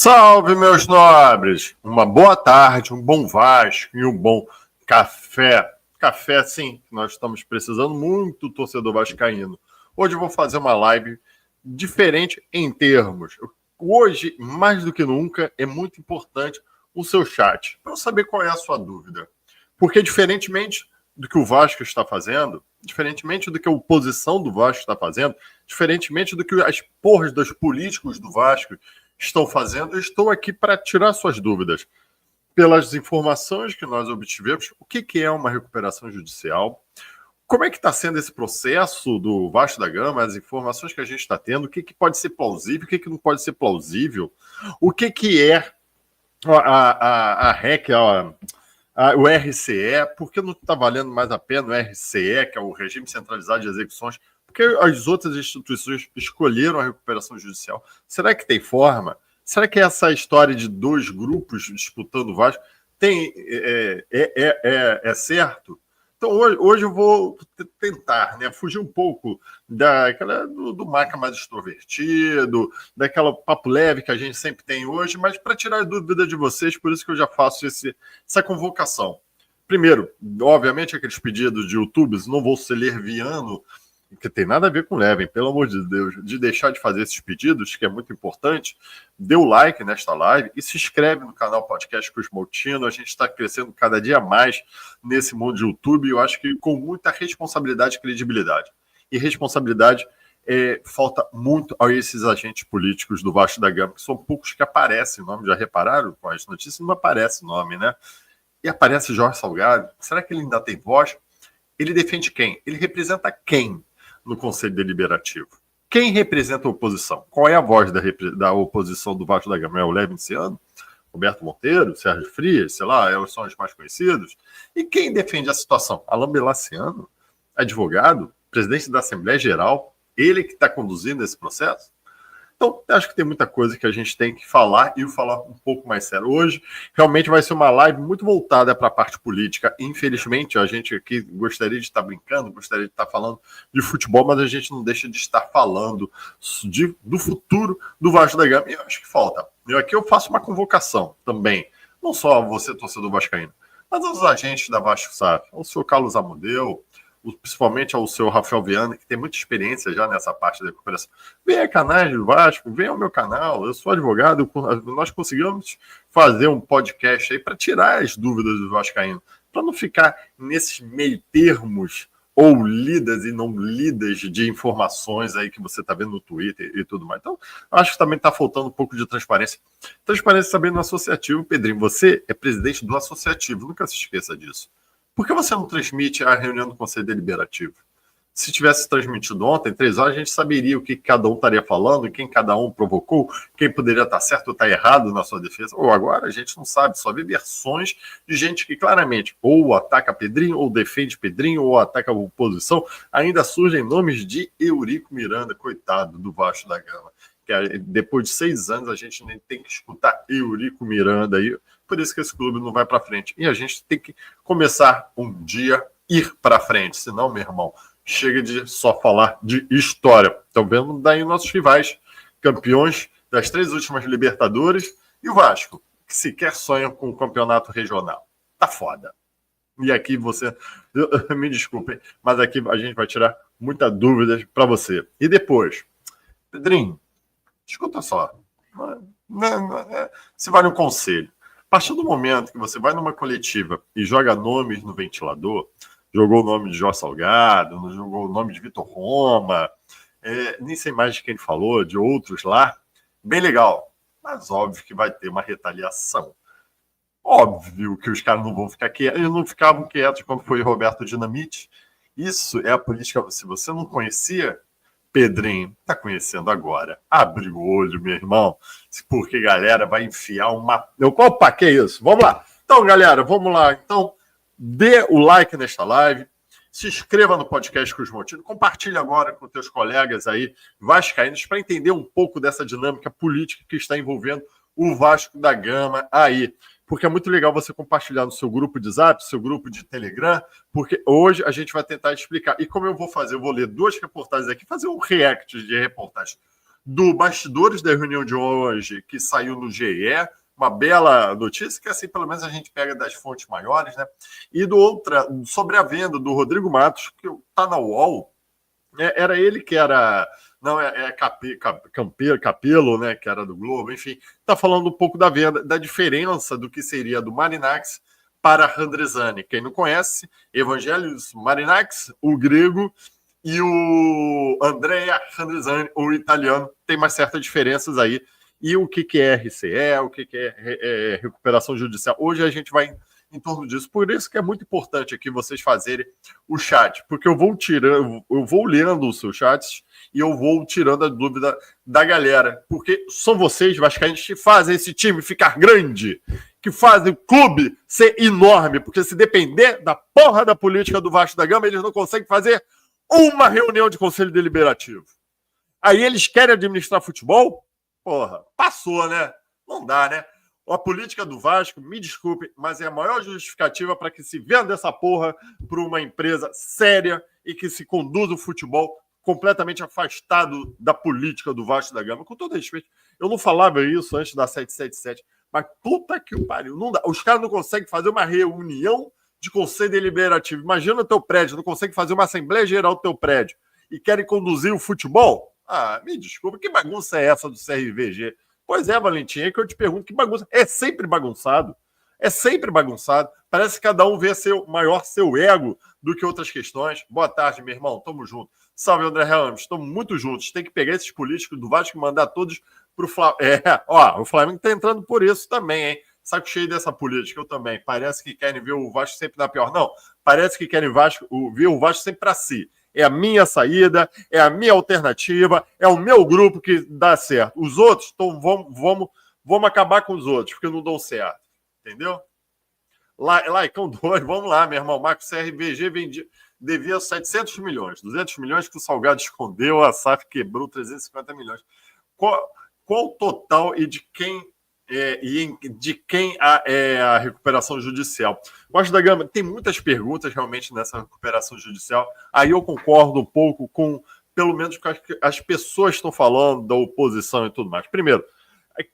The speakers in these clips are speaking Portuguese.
Salve, meus nobres! Uma boa tarde, um bom Vasco e um bom café. Café, sim, nós estamos precisando muito do torcedor vascaíno. Hoje eu vou fazer uma live diferente em termos. Hoje, mais do que nunca, é muito importante o seu chat, para eu saber qual é a sua dúvida. Porque, diferentemente do que o Vasco está fazendo, diferentemente do que a oposição do Vasco está fazendo, diferentemente do que as porras dos políticos do Vasco estão fazendo, eu estou aqui para tirar suas dúvidas. Pelas informações que nós obtivemos, o que é uma recuperação judicial? Como é que está sendo esse processo do Vasco da Gama, as informações que a gente está tendo, o que pode ser plausível, o que não pode ser plausível, o que é a REC, o RCE, por que não está valendo mais a pena o RCE, que é o Regime Centralizado de Execuções, porque as outras instituições escolheram a recuperação judicial. Será que tem forma? Será que essa história de dois grupos disputando o Vasco é certo? Então, hoje eu vou tentar, né, fugir um pouco do Maca mais extrovertido, daquela papo leve que a gente sempre tem hoje, mas para tirar a dúvida de vocês, por isso que eu já faço essa convocação. Primeiro, obviamente, aqueles pedidos de YouTubers, não vou ser lerviano, que tem nada a ver com leve, hein? Pelo amor de Deus, de deixar de fazer esses pedidos, que é muito importante. Dê o like nesta live e se inscreve no canal Podcast Cosmotino. A gente está crescendo cada dia mais nesse mundo de YouTube e eu acho que com muita responsabilidade e credibilidade. E responsabilidade falta muito a esses agentes políticos do Vasco da Gama, que são poucos que aparecem o nome. Já repararam com as notícias? Não aparece o nome, né? E aparece Jorge Salgado. Será que ele ainda tem voz? Ele defende quem? Ele representa quem no Conselho Deliberativo? Quem representa a oposição? Qual é a voz da oposição do Vasco da Gama? É o Levinciano? Roberto Monteiro? Sérgio Frias? Sei lá, eles são os mais conhecidos. E quem defende a situação? Alain Belaciano? Advogado? Presidente da Assembleia Geral? Ele que está conduzindo esse processo? Então, acho que tem muita coisa que a gente tem que falar e falar um pouco mais sério. Hoje, realmente vai ser uma live muito voltada para a parte política. Infelizmente, a gente aqui gostaria de estar brincando, gostaria de estar falando de futebol, mas a gente não deixa de estar falando do futuro do Vasco da Gama. E eu acho que falta. Aqui eu faço uma convocação também, não só a você, torcedor vascaíno, mas aos agentes da Vasco SAF, ao senhor Carlos Amodeu, principalmente ao seu Rafael Viana, que tem muita experiência já nessa parte da recuperação. Venha a canais do Vasco, venha ao meu canal, eu sou advogado, nós conseguimos fazer um podcast aí para tirar as dúvidas do vascaíno, para não ficar nesses meio termos ou lidas e não lidas de informações aí que você está vendo no Twitter e tudo mais. Então, acho que também está faltando um pouco de transparência. Transparência também no associativo, Pedrinho. Você é presidente do associativo, nunca se esqueça disso. Por que você não transmite a reunião do Conselho Deliberativo? Se tivesse transmitido ontem, 3 horas, a gente saberia o que cada um estaria falando, quem cada um provocou, quem poderia estar certo ou estar errado na sua defesa. Ou agora a gente não sabe, só vê versões de gente que claramente ou ataca Pedrinho, ou defende Pedrinho, ou ataca a oposição. Ainda surgem nomes de Eurico Miranda, coitado do Vasco da Gama. Que depois de 6 anos a gente nem tem que escutar Eurico Miranda aí. Por isso que esse clube não vai para frente. E a gente tem que começar um dia ir para frente. Senão, meu irmão, chega de só falar de história. Estão vendo daí nossos rivais, campeões das 3 últimas Libertadores, e o Vasco, que sequer sonha com o campeonato regional. Tá foda. E aqui você, me desculpem, mas aqui a gente vai tirar muitas dúvidas para você. E depois, Pedrinho, escuta só. Se vale um conselho. A partir do momento que você vai numa coletiva e joga nomes no ventilador, jogou o nome de Jorge Salgado, jogou o nome de Vitor Roma, nem sei mais de quem ele falou, de outros lá, bem legal. Mas óbvio que vai ter uma retaliação. Óbvio que os caras não vão ficar quietos, eles não ficavam quietos quando foi Roberto Dinamite. Isso é a política. Se você não conhecia, Pedrinho, tá conhecendo agora. Abre o olho, meu irmão, porque galera vai enfiar uma... Opa, que isso? Vamos lá. Então, galera, vamos lá. Então, dê o like nesta live, se inscreva no podcast Cosmotino, compartilhe agora com teus colegas aí vascaínos para entender um pouco dessa dinâmica política que está envolvendo o Vasco da Gama aí. Porque é muito legal você compartilhar no seu grupo de Zap, seu grupo de Telegram, porque hoje a gente vai tentar explicar. E como eu vou fazer? Eu vou ler 2 reportagens aqui, fazer um react de reportagem do bastidores da reunião de hoje, que saiu no GE, uma bela notícia, que assim pelo menos a gente pega das fontes maiores, né? E do outra, sobre a venda do Rodrigo Matos, que está na UOL, era ele que era... Não, Capelo, né, que era do Globo, enfim, está falando um pouco da venda, da diferença do que seria do Marinakis para Randrizzani. Quem não conhece, Evangelos Marinakis, o grego, e o Andrea Randrizzani, o italiano, tem mais certas diferenças aí. E o que é RCE, o que é recuperação judicial. Hoje a gente vai em torno disso. Por isso que é muito importante aqui vocês fazerem o chat, porque eu vou lendo os seus chats e eu vou tirando a dúvida da galera, porque são vocês, vascaínos, que fazem esse time ficar grande, que fazem o clube ser enorme, porque se depender da porra da política do Vasco da Gama, eles não conseguem fazer uma reunião de conselho deliberativo. Aí eles querem administrar futebol? Porra, passou, né? Não dá, né? A política do Vasco, me desculpe, mas é a maior justificativa para que se venda essa porra para uma empresa séria e que se conduza o futebol completamente afastado da política do Vasco da Gama. Com todo respeito, eu não falava isso antes da 777, mas puta que o pariu, não dá. Os caras não conseguem fazer uma reunião de conselho deliberativo. Imagina o teu prédio, não consegue fazer uma assembleia geral do teu prédio e querem conduzir o futebol? Ah, me desculpa, que bagunça é essa do CRVG? Pois é, Valentim, é que eu te pergunto, que bagunça? É sempre bagunçado. É sempre bagunçado. Parece que cada um vê maior seu ego do que outras questões. Boa tarde, meu irmão. Tamo junto. Salve, André Ramos. Estamos muito juntos. Tem que pegar esses políticos do Vasco e mandar todos pro Flamengo. O Flamengo tá entrando por isso também, hein? Saco cheio dessa política, eu também. Parece que querem ver o Vasco sempre na pior. Não, parece que querem ver o Vasco sempre para si. É a minha saída, é a minha alternativa, é o meu grupo que dá certo. Os outros, então vamos acabar com os outros, porque não dão certo. Entendeu? Laicão 2, vamos lá, meu irmão. Marcos CRVG devia 700 milhões. 200 milhões que o Salgado escondeu, a SAF quebrou 350 milhões. Qual o total e de quem é a recuperação judicial? Vasco da Gama, tem muitas perguntas realmente nessa recuperação judicial. Aí eu concordo um pouco com, pelo menos, com as que as pessoas estão falando da oposição e tudo mais. Primeiro,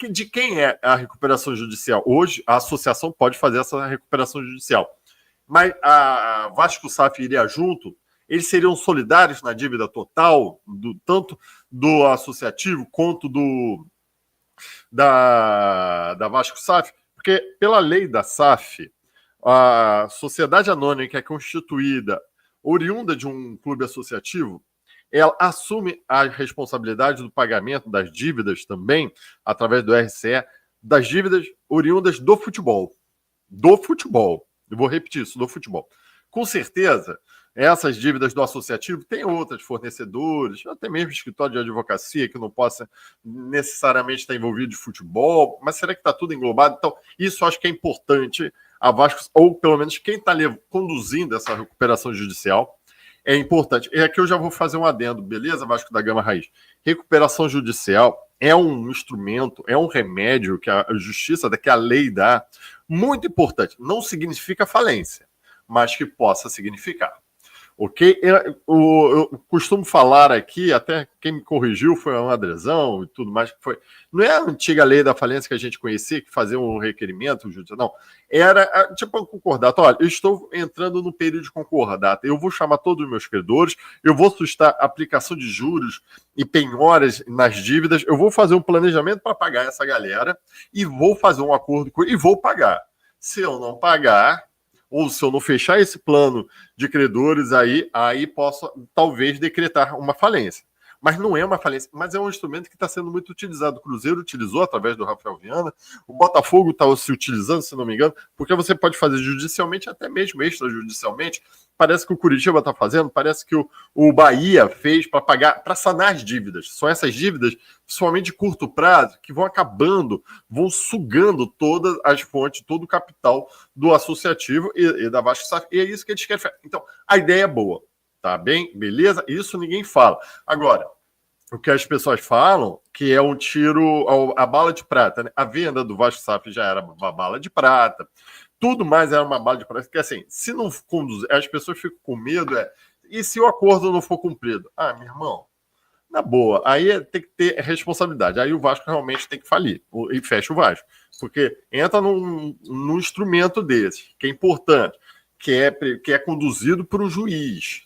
de quem é a recuperação judicial? Hoje, a associação pode fazer essa recuperação judicial. Mas a Vasco SAF iria junto? Eles seriam solidários na dívida total, tanto do associativo quanto da Vasco SAF? Porque pela lei da SAF, a sociedade anônima que é constituída oriunda de um clube associativo, ela assume a responsabilidade do pagamento das dívidas também, através do RCE, das dívidas oriundas do futebol. Do futebol. Eu vou repetir isso, do futebol. Com certeza, essas dívidas do associativo tem outras, fornecedores, até mesmo escritório de advocacia que não possa necessariamente estar envolvido de futebol, mas será que está tudo englobado? Então, isso acho que é importante a Vasco, ou pelo menos quem está conduzindo essa recuperação judicial, é importante. E aqui eu já vou fazer um adendo, beleza, Vasco da Gama Raiz? Recuperação judicial é um instrumento, é um remédio que a justiça, que a lei dá, muito importante. Não significa falência, mas que possa significar. Ok? Eu costumo falar aqui, até quem me corrigiu foi o Andrezão e tudo mais, que foi. Não é a antiga lei da falência que a gente conhecia, que fazia um requerimento judicial, não. Era tipo um concordata. Olha, eu estou entrando no período de concordata. Eu vou chamar todos os meus credores, eu vou suscitar aplicação de juros e penhoras nas dívidas, eu vou fazer um planejamento para pagar essa galera e vou fazer um acordo e vou pagar. Se eu não pagar, ou se eu não fechar esse plano de credores, aí posso talvez decretar uma falência. Mas não é uma falência, mas é um instrumento que está sendo muito utilizado. O Cruzeiro utilizou através do Rafael Viana, o Botafogo está se utilizando, se não me engano, porque você pode fazer judicialmente, até mesmo extrajudicialmente. Parece que o Curitiba está fazendo, parece que o Bahia fez para pagar, para sanar as dívidas. São essas dívidas, principalmente de curto prazo, que vão acabando, vão sugando todas as fontes, todo o capital do associativo e da Vasco SAF. E é isso que eles querem fazer. Então, a ideia é boa. Tá bem? Beleza? Isso ninguém fala. Agora, o que as pessoas falam, que é um tiro, a bala de prata, né? A venda do Vasco SAF já era uma bala de prata, tudo mais era uma bala de prata, porque assim, se não conduzir, as pessoas ficam com medo, e se o acordo não for cumprido? Ah, meu irmão, na boa, aí tem que ter responsabilidade. Aí o Vasco realmente tem que falir e fecha o Vasco. Porque entra num instrumento desse, que é importante, que é conduzido por um juiz.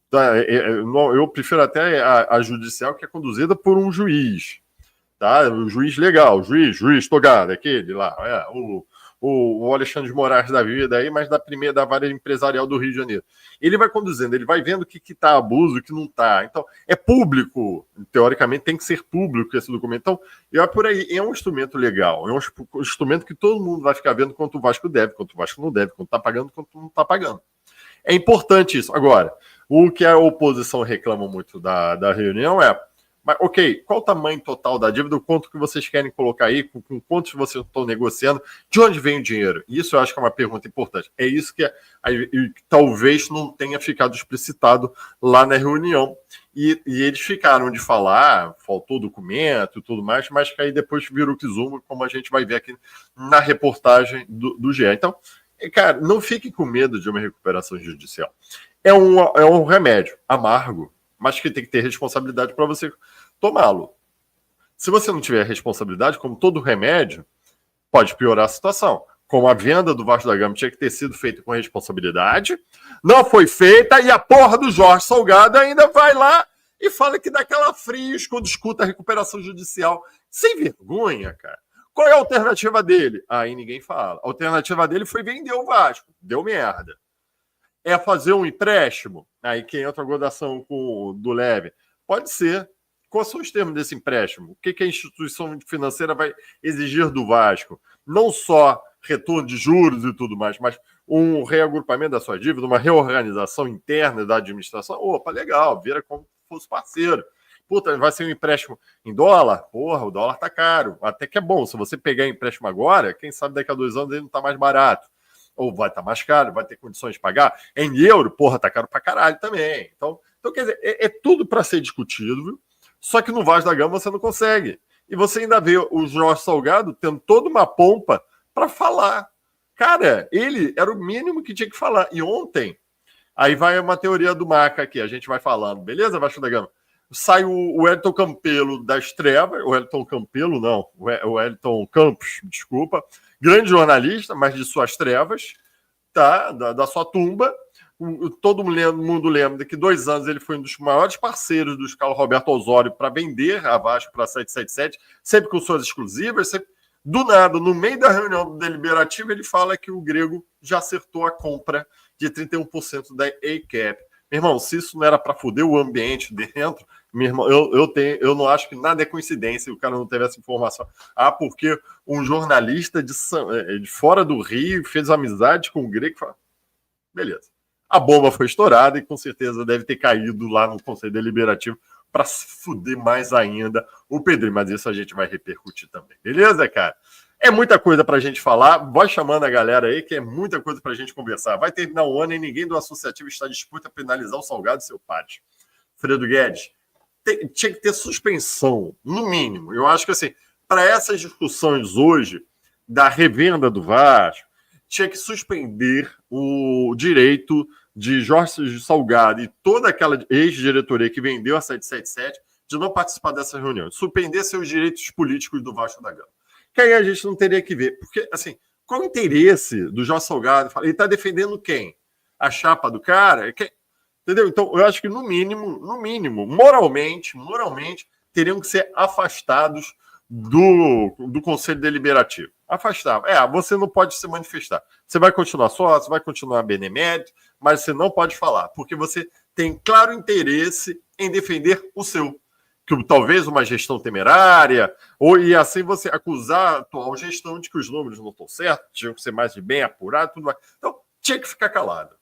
Tá? Eu prefiro até a judicial, que é conduzida por um juiz. Tá? Um juiz legal, juiz Togada, aquele lá, o Alexandre de Moraes da vida aí, mas da vara empresarial do Rio de Janeiro. Ele vai conduzindo, ele vai vendo o que está abuso, o que não está. Então, é público, teoricamente tem que ser público esse documento. Então, é por aí, é um instrumento legal, é um instrumento que todo mundo vai ficar vendo quanto o Vasco deve, quanto o Vasco não deve, quanto está pagando, quanto não está pagando. É importante isso. Agora, o que a oposição reclama muito da reunião é: mas, ok, qual o tamanho total da dívida, o quanto que vocês querem colocar aí, com quantos vocês estão negociando, de onde vem o dinheiro? Isso eu acho que é uma pergunta importante. É isso que talvez não tenha ficado explicitado lá na reunião. E eles ficaram de falar, faltou documento e tudo mais, mas que aí depois virou que zoom, como a gente vai ver aqui na reportagem do GE. Então, cara, não fique com medo de uma recuperação judicial. É um remédio amargo, mas que tem que ter responsabilidade para você tomá-lo. Se você não tiver responsabilidade, como todo remédio, pode piorar a situação. Como a venda do Vasco da Gama tinha que ter sido feita com responsabilidade, não foi feita, e a porra do Jorge Salgado ainda vai lá e fala que dá aquela frios quando escuta a recuperação judicial. Sem vergonha, cara. Qual é a alternativa dele? Aí ninguém fala. A alternativa dele foi vender o Vasco. Deu merda. É fazer um empréstimo? Aí quem entra a godação do Leve? Pode ser. Quais são os termos desse empréstimo? O que a instituição financeira vai exigir do Vasco? Não só retorno de juros e tudo mais, mas um reagrupamento da sua dívida, uma reorganização interna da administração. Opa, legal, vira como se fosse parceiro. Puta, vai ser um empréstimo em dólar? Porra, o dólar tá caro. Até que é bom. Se você pegar empréstimo agora, quem sabe daqui a 2 anos ele não tá mais barato. Ou vai estar mais caro, vai ter condições de pagar. Em euro, porra, tá caro pra caralho também. Então quer dizer, é tudo para ser discutido, viu? Só que no Vasco da Gama você não consegue. E você ainda vê o Jorge Salgado tendo toda uma pompa para falar. Cara, ele era o mínimo que tinha que falar. E ontem, aí vai uma teoria do Maca aqui, a gente vai falando, beleza, Vasco da Gama? Sai o Wellington Campelo das trevas, o Wellington Campelo não, o Wellington Campos, desculpa, grande jornalista, mas de suas trevas, tá? Da sua tumba. Todo mundo lembra que 2 anos ele foi um dos maiores parceiros do Carlos Roberto Osório para vender a Vasco para 777, sempre com suas exclusivas. Sempre... Do nada, no meio da reunião deliberativa, ele fala que o Grego já acertou a compra de 31% da ACAP. Meu irmão, se isso não era para foder o ambiente dentro, meu irmão, eu não acho que nada é coincidência, o cara não teve essa informação. Ah, porque um jornalista de fora do Rio fez amizade com o Grego. Beleza. A bomba foi estourada e com certeza deve ter caído lá no Conselho Deliberativo para se fuder mais ainda o Pedrinho, mas isso a gente vai repercutir também. Beleza, cara? É muita coisa para a gente falar. Vai chamando a galera aí, que é muita coisa para a gente conversar. Vai terminar o ano e ninguém do associativo está disposto a penalizar o Salgado e seu pátio. Fredo Guedes, tinha que ter suspensão, no mínimo. Eu acho que, assim, para essas discussões hoje da revenda do Vasco, tinha que suspender o direito de Jorge Salgado e toda aquela ex-diretoria que vendeu a 777 de não participar dessa reunião. Suspender seus direitos políticos do Vasco da Gama. Que aí a gente não teria que ver. Porque, assim, qual o interesse do Jorge Salgado? Ele está defendendo quem? A chapa do cara? Entendeu? Então, eu acho que, no mínimo, moralmente, teriam que ser afastados do Conselho Deliberativo. Afastar. Você não pode se manifestar. Você vai continuar sócio, vai continuar benemérito, mas você não pode falar, porque você tem claro interesse em defender o seu. Que talvez uma gestão temerária, e assim você acusar a atual gestão de que os números não estão certos, tinham que ser mais bem apurados, tudo mais. Então, tinha que ficar calado.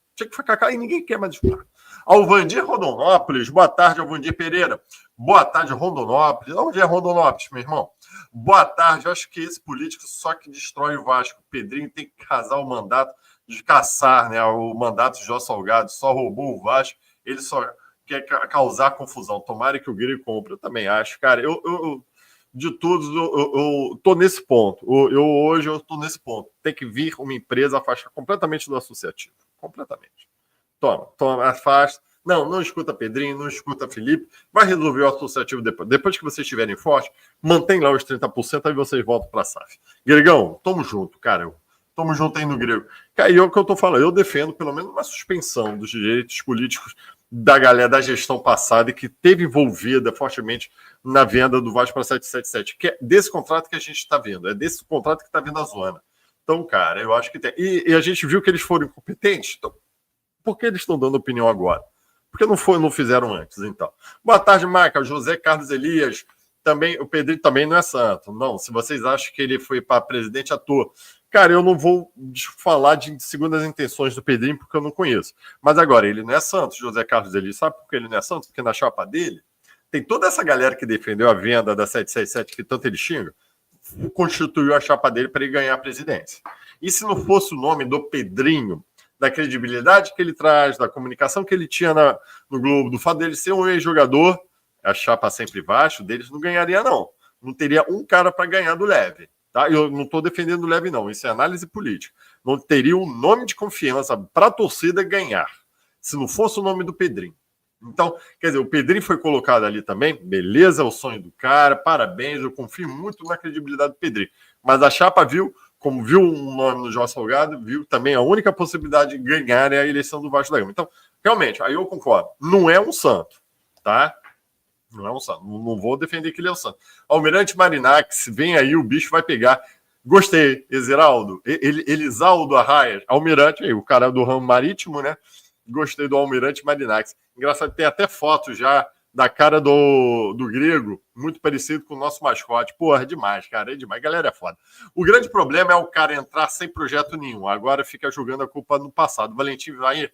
E ninguém quer mais disputar. Alvandir Rondonópolis, boa tarde, Alvandir Pereira. Boa tarde, Rondonópolis. Onde é Rondonópolis, meu irmão? Boa tarde. Eu acho que esse político só que destrói o Vasco. O Pedrinho tem que casar o mandato de caçar, né? O mandato de Jó Salgado. Só roubou o Vasco. Ele só quer causar confusão. Tomara que o Grêmio compre. Eu também acho, cara. De todos, eu tô nesse ponto. Hoje eu tô nesse ponto. Tem que vir uma empresa afastar completamente do associativo. Completamente. Toma, afasta. Não escuta Pedrinho, não escuta Felipe. Vai resolver o associativo depois. Depois que vocês estiverem fortes, mantém lá os 30%, aí vocês voltam para a SAF. Gregão, tamo junto, cara. Tamo junto aí no grego. Cara, e é o que eu tô falando. Eu defendo pelo menos uma suspensão dos direitos políticos da galera da gestão passada e que teve envolvida fortemente na venda do Vasco para 777, que é desse contrato que a gente está vendo, é desse contrato que está vindo a zona. Então, cara, eu acho que tem. E a gente viu que eles foram incompetentes. Então, por que eles estão dando opinião agora? Porque não fizeram antes, então. Boa tarde, Marca. José Carlos Elias. Também, o Pedrinho também não é santo. Não, se vocês acham que ele foi para presidente à toa. Cara, eu não vou falar de segundas intenções do Pedrinho, porque eu não conheço. Mas agora, ele não é santo, José Carlos Elias. Sabe por que ele não é santo? Porque na chapa dele tem toda essa galera que defendeu a venda da 767, que tanto ele xinga, constituiu a chapa dele para ele ganhar a presidência. E se não fosse o nome do Pedrinho, da credibilidade que ele traz, da comunicação que ele tinha no Globo, do fato dele ser um ex-jogador, a chapa sempre baixo, deles não ganharia, não. Não teria um cara para ganhar do Leve. Tá? Eu não estou defendendo o Leve, não. Isso é análise política. Não teria um nome de confiança para a torcida ganhar, se não fosse o nome do Pedrinho. Então, quer dizer, o Pedrinho foi colocado ali também, beleza, é o sonho do cara, parabéns, eu confio muito na credibilidade do Pedrinho. Mas a chapa viu, como viu um nome no Jorge Salgado, viu também a única possibilidade de ganhar é a eleição do Vasco da Gama. Então, realmente, aí eu concordo, não é um santo, tá? Não é um santo, não vou defender que ele é um santo. Almirante Marinax, vem aí, o bicho vai pegar. Gostei, Exeraldo, Elisaldo Arraia, Almirante, aí, o cara do ramo marítimo, né? Gostei do Almirante Marinax. Engraçado, tem até foto já da cara do grego, muito parecido com o nosso mascote. Porra, é demais, cara, é demais. Galera, é foda. O grande problema é o cara entrar sem projeto nenhum. Agora fica jogando a culpa no passado. O Valentim vai.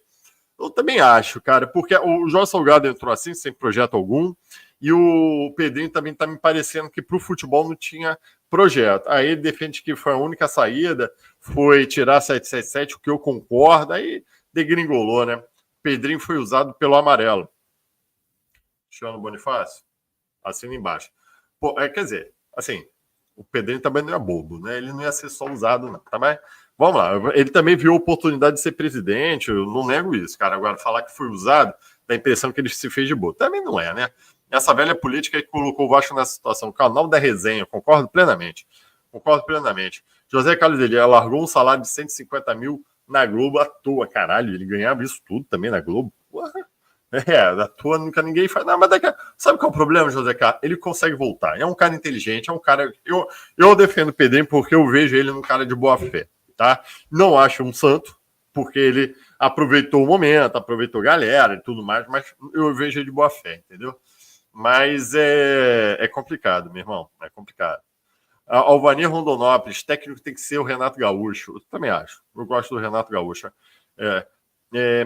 Eu também acho, cara, porque o Jorge Salgado entrou assim, sem projeto algum, e o Pedrinho também tá me parecendo que pro futebol não tinha projeto. Aí ele defende que foi a única saída, foi tirar 777, o que eu concordo, aí degringolou, né? Pedrinho foi usado pelo amarelo. Cristiano Bonifácio? Assina embaixo. Pô, quer dizer, assim, o Pedrinho também não é bobo, né? Ele não ia ser só usado, não. Tá bem? Vamos lá. Ele também viu a oportunidade de ser presidente, eu não nego isso, cara. Agora, falar que foi usado, dá a impressão que ele se fez de bobo. Também não é, né? Essa velha política que colocou o Vasco nessa situação. O canal da resenha, concordo plenamente. Concordo plenamente. José Carlos Elias largou um salário de 150 mil na Globo à toa, caralho. Ele ganhava isso tudo também na Globo. Porra. À toa nunca ninguém faz. Não, mas sabe qual é o problema, José Carlos? Ele consegue voltar. É um cara inteligente, é um cara. Eu defendo o Pedrinho porque eu vejo ele um cara de boa fé, tá? Não acho um santo, porque ele aproveitou o momento, aproveitou a galera e tudo mais, mas eu vejo ele de boa fé, entendeu? Mas é complicado, meu irmão. É complicado. Alvanir Rondonópolis, técnico tem que ser o Renato Gaúcho. Eu também acho. Eu gosto do Renato Gaúcho.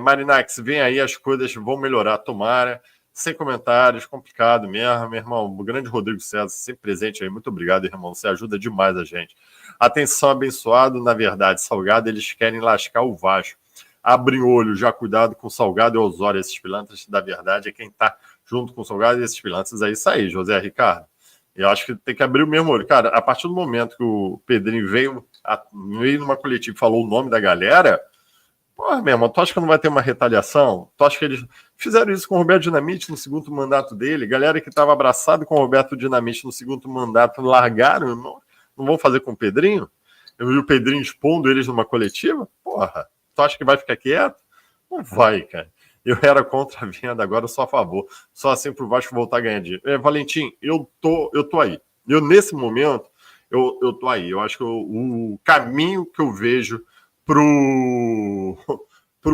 Marinax, vem aí, as coisas vão melhorar, tomara. Sem comentários, complicado mesmo, meu irmão. O grande Rodrigo César, sempre presente aí. Muito obrigado, irmão. Você ajuda demais a gente. Atenção, abençoado, na verdade, Salgado, eles querem lascar o Vasco. Abrem olho, já cuidado com Salgado e Osório. Esses pilantras, da verdade, é quem tá junto com o Salgado e esses pilantras aí. Isso aí, José Ricardo. Eu acho que tem que abrir o mesmo olho. Cara, a partir do momento que o Pedrinho veio numa coletiva e falou o nome da galera, porra, meu irmão, tu acha que não vai ter uma retaliação? Tu acha que eles fizeram isso com o Roberto Dinamite no segundo mandato dele? Galera que estava abraçado com o Roberto Dinamite no segundo mandato largaram, não vão fazer com o Pedrinho? Eu vi o Pedrinho expondo eles numa coletiva? Porra, tu acha que vai ficar quieto? Não vai, cara. Eu era contra a venda, agora eu sou a favor. Só assim pro Vasco voltar a ganhar dinheiro. Valentim, eu tô aí. Nesse momento, eu tô aí. Eu acho que o caminho que eu vejo pro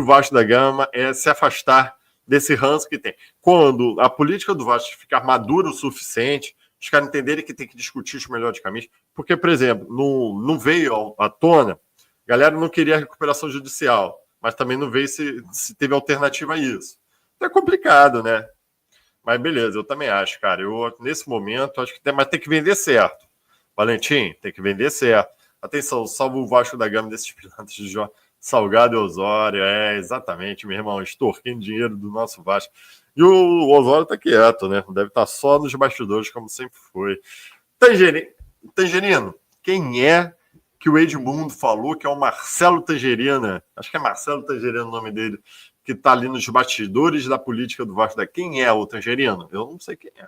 Vasco da Gama é se afastar desse ranço que tem. Quando a política do Vasco ficar madura o suficiente, os caras entenderem que tem que discutir os melhores caminhos. Porque, por exemplo, não veio à tona, a galera não queria a recuperação judicial, mas também não veio se teve alternativa a isso. Então é complicado, né? Mas beleza, eu também acho, cara. Nesse momento, acho que tem que vender certo. Valentim, tem que vender certo. Atenção, salvo o Vasco da Gama desses pilantras de Salgado e Osório. Exatamente, meu irmão, extorquindo dinheiro do nosso Vasco. E o Osório tá quieto, né? Deve estar só nos bastidores, como sempre foi. Tangerino, quem é que o Edmundo falou que é o Marcelo Tangerina? Acho que é Marcelo Tangerina o nome dele. que está ali nos bastidores da política do Vasco. Quem é o Tangerino? Eu não sei quem é.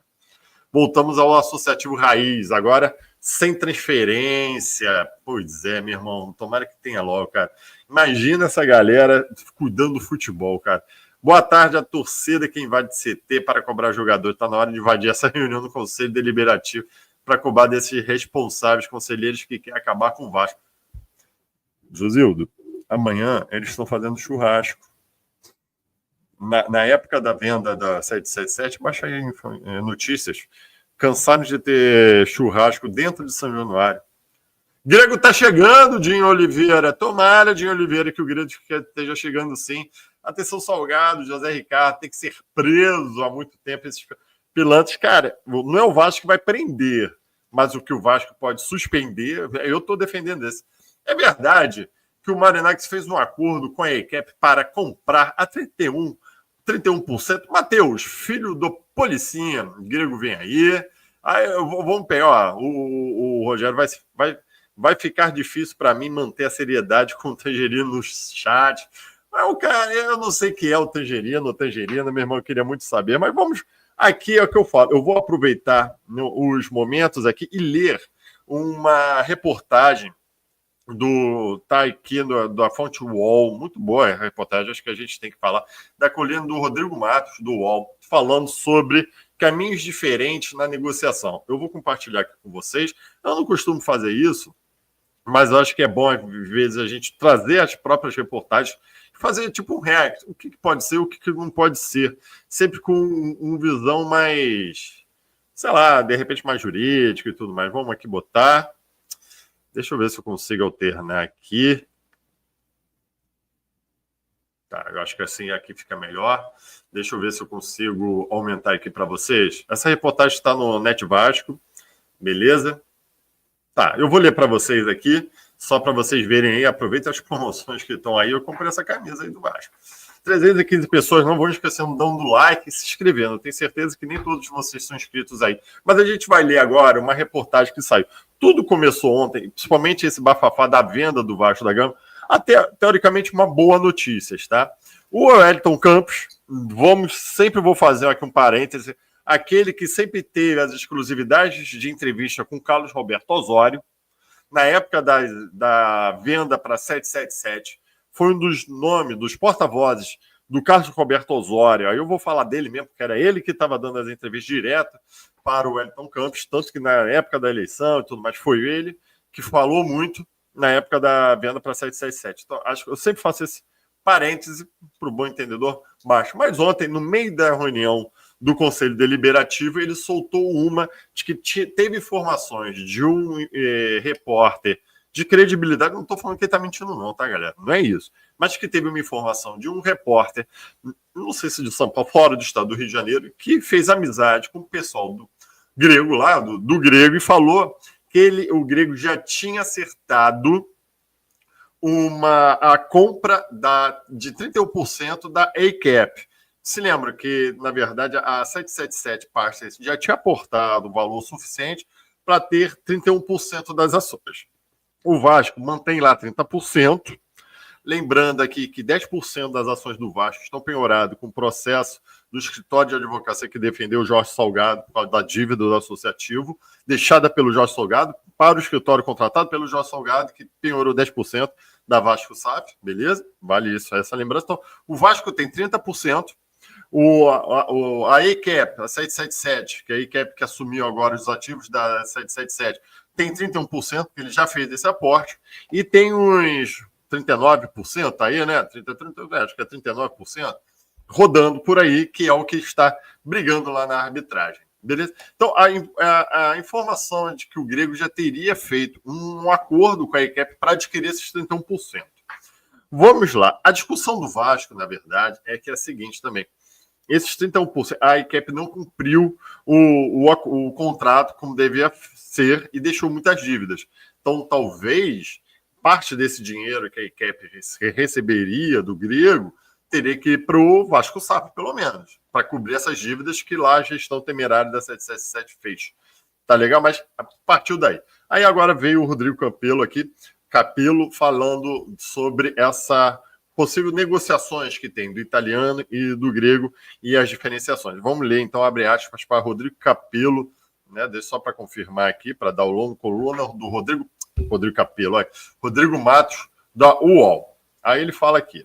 Voltamos ao associativo raiz, agora sem transferência. Pois é, meu irmão, tomara que tenha logo, cara. Imagina essa galera cuidando do futebol, cara. Boa tarde à torcida que invade CT para cobrar jogador. Está na hora de invadir essa reunião do Conselho Deliberativo para cobrar desses responsáveis conselheiros que querem acabar com o Vasco. Josildo, amanhã eles estão fazendo churrasco. Na época da venda da 777, baixa aí notícias, cansaram de ter churrasco dentro de São Januário. Grego tá chegando, Dinho Oliveira. Tomara, Dinho Oliveira, que o Grego esteja chegando sim. Atenção, Salgado, José Ricardo, tem que ser preso há muito tempo esses pilantras. Cara, não é o Vasco que vai prender, mas o que o Vasco pode suspender, eu estou defendendo esse. É verdade que o Marinax fez um acordo com a equipe para comprar a 31%. Matheus, filho do Policinha, Grego vem aí. Vamos pegar, ó, o Rogério vai ficar difícil para mim manter a seriedade com o Tangerino no chat. Mas o cara, eu não sei quem é o Tangerino, meu irmão, eu queria muito saber, mas vamos, aqui é o que eu falo, eu vou aproveitar os momentos aqui e ler uma reportagem tá aqui da fonte UOL, muito boa a reportagem, acho que a gente tem que falar, da coluna do Rodrigo Matos, do UOL, falando sobre caminhos diferentes na negociação. Eu vou compartilhar aqui com vocês, eu não costumo fazer isso, mas eu acho que é bom, às vezes, a gente trazer as próprias reportagens, fazer tipo um react, o que pode ser, o que não pode ser, sempre com uma visão mais, sei lá, de repente mais jurídica e tudo mais. Vamos aqui botar... Deixa eu ver se eu consigo alternar aqui. Tá, eu acho que assim aqui fica melhor. Deixa eu ver se eu consigo aumentar aqui para vocês. Essa reportagem está no Net Vasco, beleza? Tá, eu vou ler para vocês aqui, só para vocês verem aí. Aproveitem as promoções que estão aí. Eu comprei essa camisa aí do Vasco. 315 pessoas, não vão esquecendo dando like e se inscrevendo. Eu tenho certeza que nem todos vocês são inscritos aí. Mas a gente vai ler agora uma reportagem que saiu. Tudo começou ontem, principalmente esse bafafá da venda do Vasco da Gama, até, teoricamente, uma boa notícia, tá? O Wellington Campos, sempre vou fazer aqui um parêntese, aquele que sempre teve as exclusividades de entrevista com Carlos Roberto Osório, na época da venda para 777, foi um dos nomes, dos porta-vozes do Carlos Roberto Osório. Aí eu vou falar dele mesmo, porque era ele que estava dando as entrevistas direto para o Wellington Campos, tanto que na época da eleição e tudo mais, foi ele que falou muito na época da venda para 777. Então, acho que eu sempre faço esse parêntese para o bom entendedor baixo. Mas ontem, no meio da reunião do Conselho Deliberativo, ele soltou uma de que teve informações de um repórter de credibilidade, não estou falando que ele está mentindo não, tá, galera? Não é isso. Mas que teve uma informação de um repórter, não sei se de São Paulo, fora do estado do Rio de Janeiro, que fez amizade com o pessoal do Grego lá, do Grego, e falou que o Grego já tinha acertado a compra de 31% da ACAP. Se lembra que, na verdade, a 777 Partners já tinha aportado o valor suficiente para ter 31% das ações. O Vasco mantém lá 30%. Lembrando aqui que 10% das ações do Vasco estão penhoradas com o processo do escritório de advocacia que defendeu o Jorge Salgado por causa da dívida do associativo, deixada pelo Jorge Salgado para o escritório contratado pelo Jorge Salgado, que penhorou 10% da Vasco SAF, beleza? Vale isso, essa lembrança. Então, o Vasco tem 30%, a ECAP, a 777, que é a ECAP que assumiu agora os ativos da 777, tem 31%, que ele já fez esse aporte, e tem uns 39% aí, né? Acho que é 39%, rodando por aí, que é o que está brigando lá na arbitragem. Beleza? Então, a informação é de que o Grego já teria feito um acordo com a ECAP para adquirir esses 31%. Vamos lá. A discussão do Vasco, na verdade, é que é a seguinte também. Esses 31%, a ECAP não cumpriu o contrato como devia ser e deixou muitas dívidas. Então, talvez parte desse dinheiro que a ECAP receberia do Grego teria que ir para o Vasco SAF, pelo menos, para cobrir essas dívidas que lá a gestão temerária da 777 fez. Tá legal? Mas partiu daí. Aí agora veio o Rodrigo Capello aqui, falando sobre essa possíveis negociações que tem do italiano e do grego e as diferenciações. Vamos ler, então, abre aspas para Rodrigo Capello, né? Deixa só para confirmar aqui, para dar o longo coluna do Rodrigo Capello, olha, Rodrigo Matos, da UOL. Aí ele fala aqui,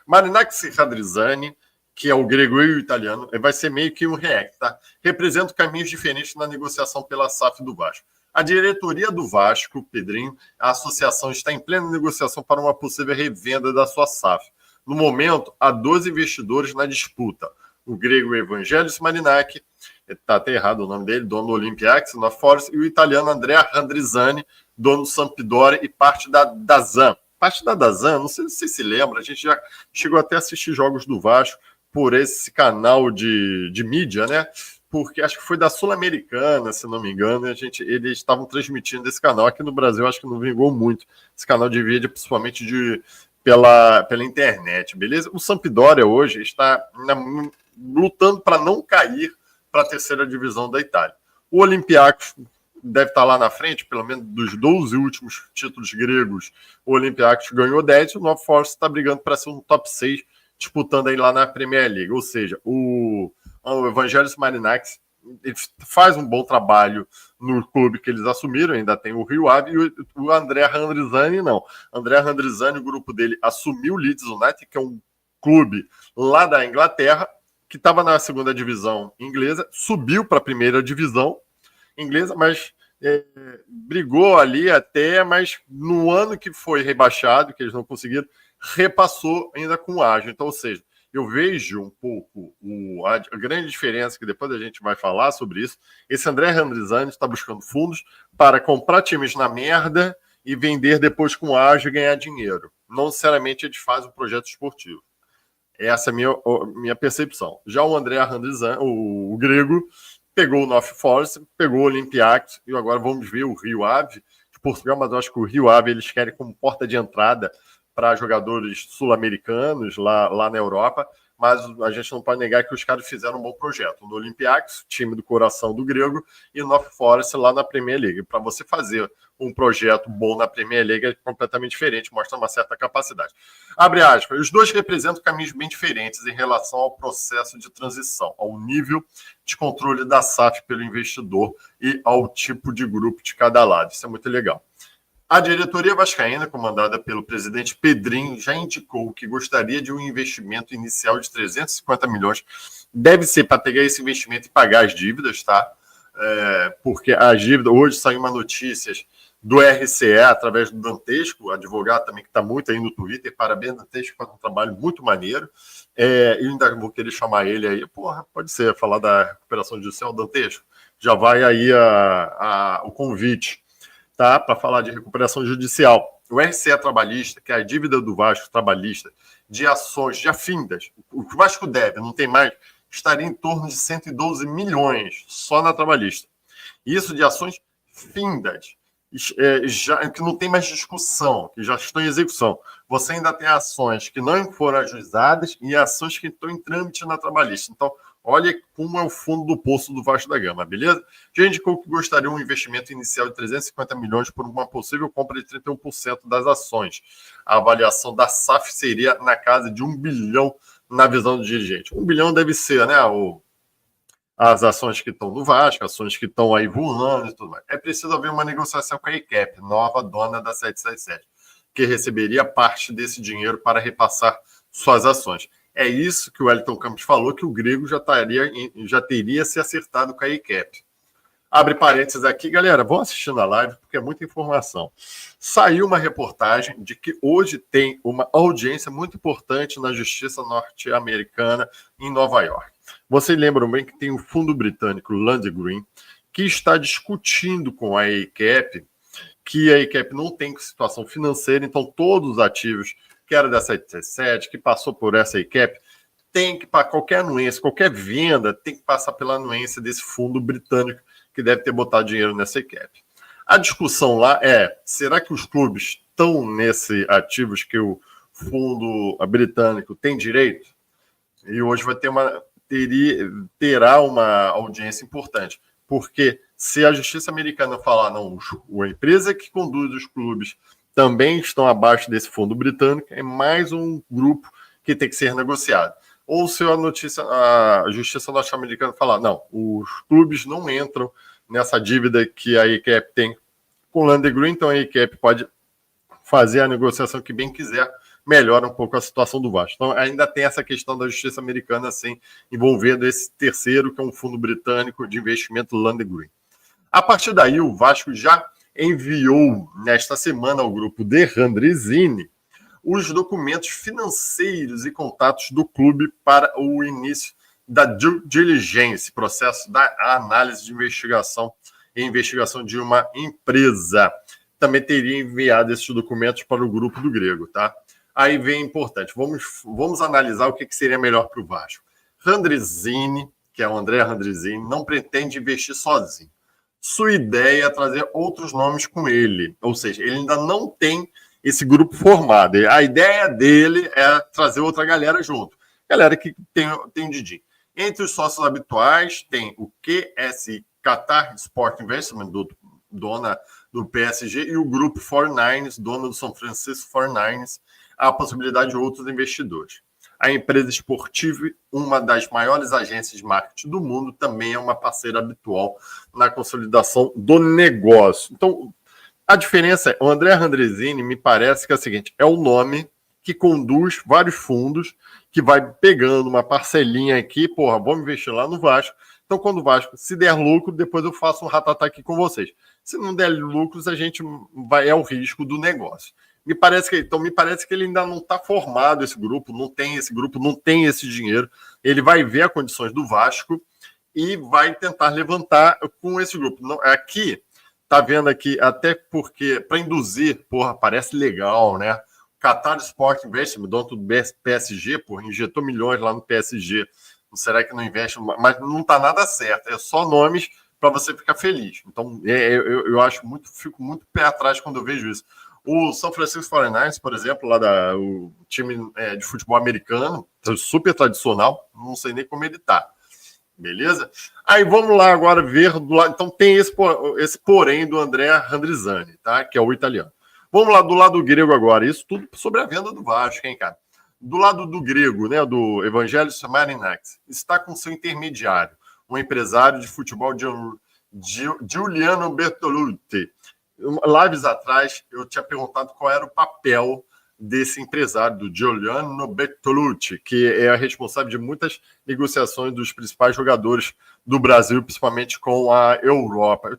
Marinax Radrizzani, que é o grego e o italiano, vai ser meio que um REC, tá? Representa caminhos diferentes na negociação pela SAF do Vasco. A diretoria do Vasco, Pedrinho, a associação está em plena negociação para uma possível revenda da sua SAF. No momento, há 12 investidores na disputa. O grego Evangelos Marinac, está até errado o nome dele, dono do Olympiacos, na Force, e o italiano Andrea Randrizzani, dono do Sampdoria e parte da Dazan. Parte da Dazan, não sei se você se lembra, a gente já chegou até a assistir jogos do Vasco por esse canal de mídia, né? Porque acho que foi da Sul-Americana, se não me engano, e eles estavam transmitindo desse canal. Aqui no Brasil, acho que não vingou muito esse canal de vídeo, principalmente pela internet, beleza? O Sampdoria hoje está lutando para não cair para a terceira divisão da Itália. O Olympiacos deve estar lá na frente, pelo menos dos 12 últimos títulos gregos, o Olympiacos ganhou 10, e o Nova Force está brigando para ser um top 6, disputando aí lá na Premier League. Ou seja, o Evangelos Marinax ele faz um bom trabalho no clube que eles assumiram, ainda tem o Rio Ave, e o André Randrizzani não. André Randrizzani, o grupo dele, assumiu o Leeds United, que é um clube lá da Inglaterra, que estava na segunda divisão inglesa, subiu para a primeira divisão inglesa, mas brigou ali até, mas no ano que foi rebaixado, que eles não conseguiram, repassou ainda com o ágio. Então, ou seja, eu vejo um pouco a grande diferença, que depois a gente vai falar sobre isso. Esse André Randrizzani está buscando fundos para comprar times na merda e vender depois com ágio e ganhar dinheiro. Não necessariamente eles fazem um projeto esportivo. Essa é a minha percepção. Já o André Randrizzani, o grego, pegou o North Force, pegou o Olympiacos, e agora vamos ver o Rio Ave de Portugal, mas eu acho que o Rio Ave eles querem como porta de entrada para jogadores sul-americanos lá na Europa, mas a gente não pode negar que os caras fizeram um bom projeto. No Olympiacos, time do coração do grego, e no North Forest lá na Premier League. Para você fazer um projeto bom na Premier League é completamente diferente, mostra uma certa capacidade. Abre aspas, os dois representam caminhos bem diferentes em relação ao processo de transição, ao nível de controle da SAF pelo investidor e ao tipo de grupo de cada lado. Isso é muito legal. A diretoria vascaína, comandada pelo presidente Pedrinho, já indicou que gostaria de um investimento inicial de 350 milhões. Deve ser para pegar esse investimento e pagar as dívidas, tá? Porque as dívidas... Hoje saiu uma notícia do RCE, através do Dantesco, advogado também que está muito aí no Twitter. Parabéns, Dantesco, faz um trabalho muito maneiro. Eu ainda vou querer chamar ele aí. Porra, pode ser, falar da recuperação judicial, Dantesco. Já vai aí o convite, tá? Para falar de recuperação judicial. O RCE trabalhista, que é a dívida do Vasco trabalhista, de ações já findas, o que o Vasco deve, não tem mais, estaria em torno de 112 milhões só na trabalhista. Isso de ações findas, que não tem mais discussão, que já estão em execução. Você ainda tem ações que não foram ajuizadas e ações que estão em trâmite na trabalhista. Então, olha como é o fundo do poço do Vasco da Gama, beleza? Já indicou que gostaria de um investimento inicial de 350 milhões por uma possível compra de 31% das ações. A avaliação da SAF seria na casa de 1 bilhão na visão do dirigente. 1 bilhão deve ser, né, as ações que estão no Vasco, ações que estão aí voando e tudo mais. É preciso haver uma negociação com a ICAP, nova dona da 777, que receberia parte desse dinheiro para repassar suas ações. É isso que o Wellington Campos falou, que o grego já teria se acertado com a ICAP. Abre parênteses aqui, galera, vão assistindo a live, porque é muita informação. Saiu uma reportagem de que hoje tem uma audiência muito importante na Justiça Norte-Americana em Nova York. Vocês lembram bem que tem o fundo britânico Land Green, que está discutindo com a ICAP, que a ICAP não tem situação financeira, então todos os ativos que era da 777, que passou por essa ICAP, tem que, para qualquer anuência, qualquer venda, tem que passar pela anuência desse fundo britânico que deve ter botado dinheiro nessa ICAP. A discussão lá é, será que os clubes estão nesses ativos que o fundo britânico tem direito? E hoje terá uma audiência importante, porque se a justiça americana falar, não, a empresa que conduz os clubes também estão abaixo desse fundo britânico, é mais um grupo que tem que ser negociado. Ou se a justiça norte-americana falar, não, os clubes não entram nessa dívida que a ECAP tem com o Landry Green, então a ECAP pode fazer a negociação que bem quiser, melhora um pouco a situação do Vasco. Então ainda tem essa questão da justiça americana assim, envolvendo esse terceiro, que é um fundo britânico de investimento Landry Green. A partir daí, o Vasco já enviou nesta semana ao grupo de Randrizini os documentos financeiros e contatos do clube para o início da due diligence, processo da análise de investigação e investigação de uma empresa. Também teria enviado esses documentos para o grupo do Grego, tá? Aí vem importante, vamos analisar o que seria melhor para o Vasco. Randrizini, que é o André Randrizini, não pretende investir sozinho. Sua ideia é trazer outros nomes com ele, ou seja, ele ainda não tem esse grupo formado. A ideia dele é trazer outra galera junto. Galera que tem o Didi. Entre os sócios habituais, tem o QSI, Qatar Sport Investment, dona do PSG, e o grupo 49ers, dona do São Francisco 49ers, a possibilidade de outros investidores. A empresa esportiva, uma das maiores agências de marketing do mundo, também é uma parceira habitual na consolidação do negócio. Então, a diferença é, o André Randrizini me parece que é o seguinte, é o nome que conduz vários fundos, que vai pegando uma parcelinha aqui, vamos investir lá no Vasco. Então, quando o Vasco, se der lucro, depois eu faço um ratatá aqui com vocês. Se não der lucros, a gente é o risco do negócio. Me parece que ele ainda não está formado, esse grupo, não tem esse dinheiro. Ele vai ver as condições do Vasco e vai tentar levantar com esse grupo. Aqui, tá vendo aqui, até porque, para induzir, parece legal, né? Qatar Sport Investment, dono do PSG, injetou milhões lá no PSG. Será que não investe? Mas não tá nada certo, é só nomes para você ficar feliz. Então, eu fico muito pé atrás quando eu vejo isso. O São Francisco 49ers, por exemplo, o time de futebol americano, super tradicional, não sei nem como ele tá. Beleza? Aí vamos lá agora ver do lado. Então tem esse porém do André Randrizani, tá? Que é o italiano. Vamos lá do lado grego agora. Isso tudo sobre a venda do Vasco, hein, cara? Do lado do grego, né? Do Evangelos Marinax, está com seu intermediário, um empresário de futebol Giuliano Bertolucci. Lives atrás, eu tinha perguntado qual era o papel desse empresário, do Giuliano Bertolucci, que é responsável de muitas negociações dos principais jogadores do Brasil, principalmente com a Europa.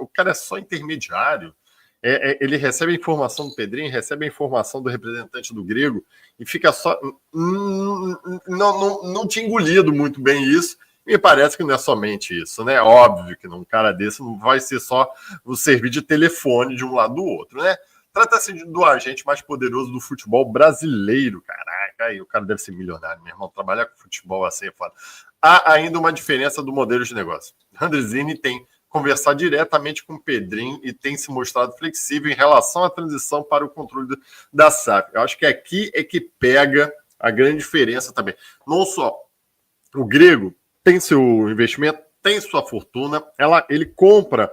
O cara é só intermediário. Ele recebe a informação do Pedrinho, recebe a informação do representante do grego e fica só... Não tinha engolido muito bem isso. Me parece que não é somente isso, né? Óbvio que um cara desse não vai ser só servir de telefone de um lado do outro, né? Trata-se do agente mais poderoso do futebol brasileiro. Caraca, aí o cara deve ser milionário, meu irmão. Trabalhar com futebol assim é foda. Há ainda uma diferença do modelo de negócio. Randrizini tem conversado diretamente com o Pedrinho e tem se mostrado flexível em relação à transição para o controle da SAF. Eu acho que aqui é que pega a grande diferença também. Não só o grego tem seu investimento, tem sua fortuna, ele compra,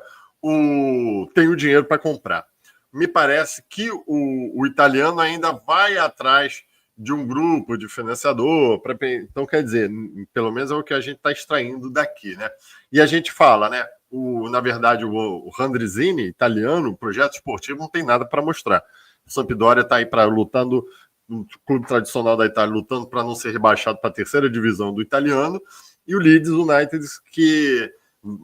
tem o dinheiro para comprar. Me parece que o italiano ainda vai atrás de um grupo de financiador. Então, quer dizer, pelo menos é o que a gente está extraindo daqui, né? E a gente fala, né? Na verdade, o Randrizini, italiano, o projeto esportivo, não tem nada para mostrar. O Sampdoria está aí lutando, um clube tradicional da Itália, lutando para não ser rebaixado para a terceira divisão do italiano, e o Leeds United, que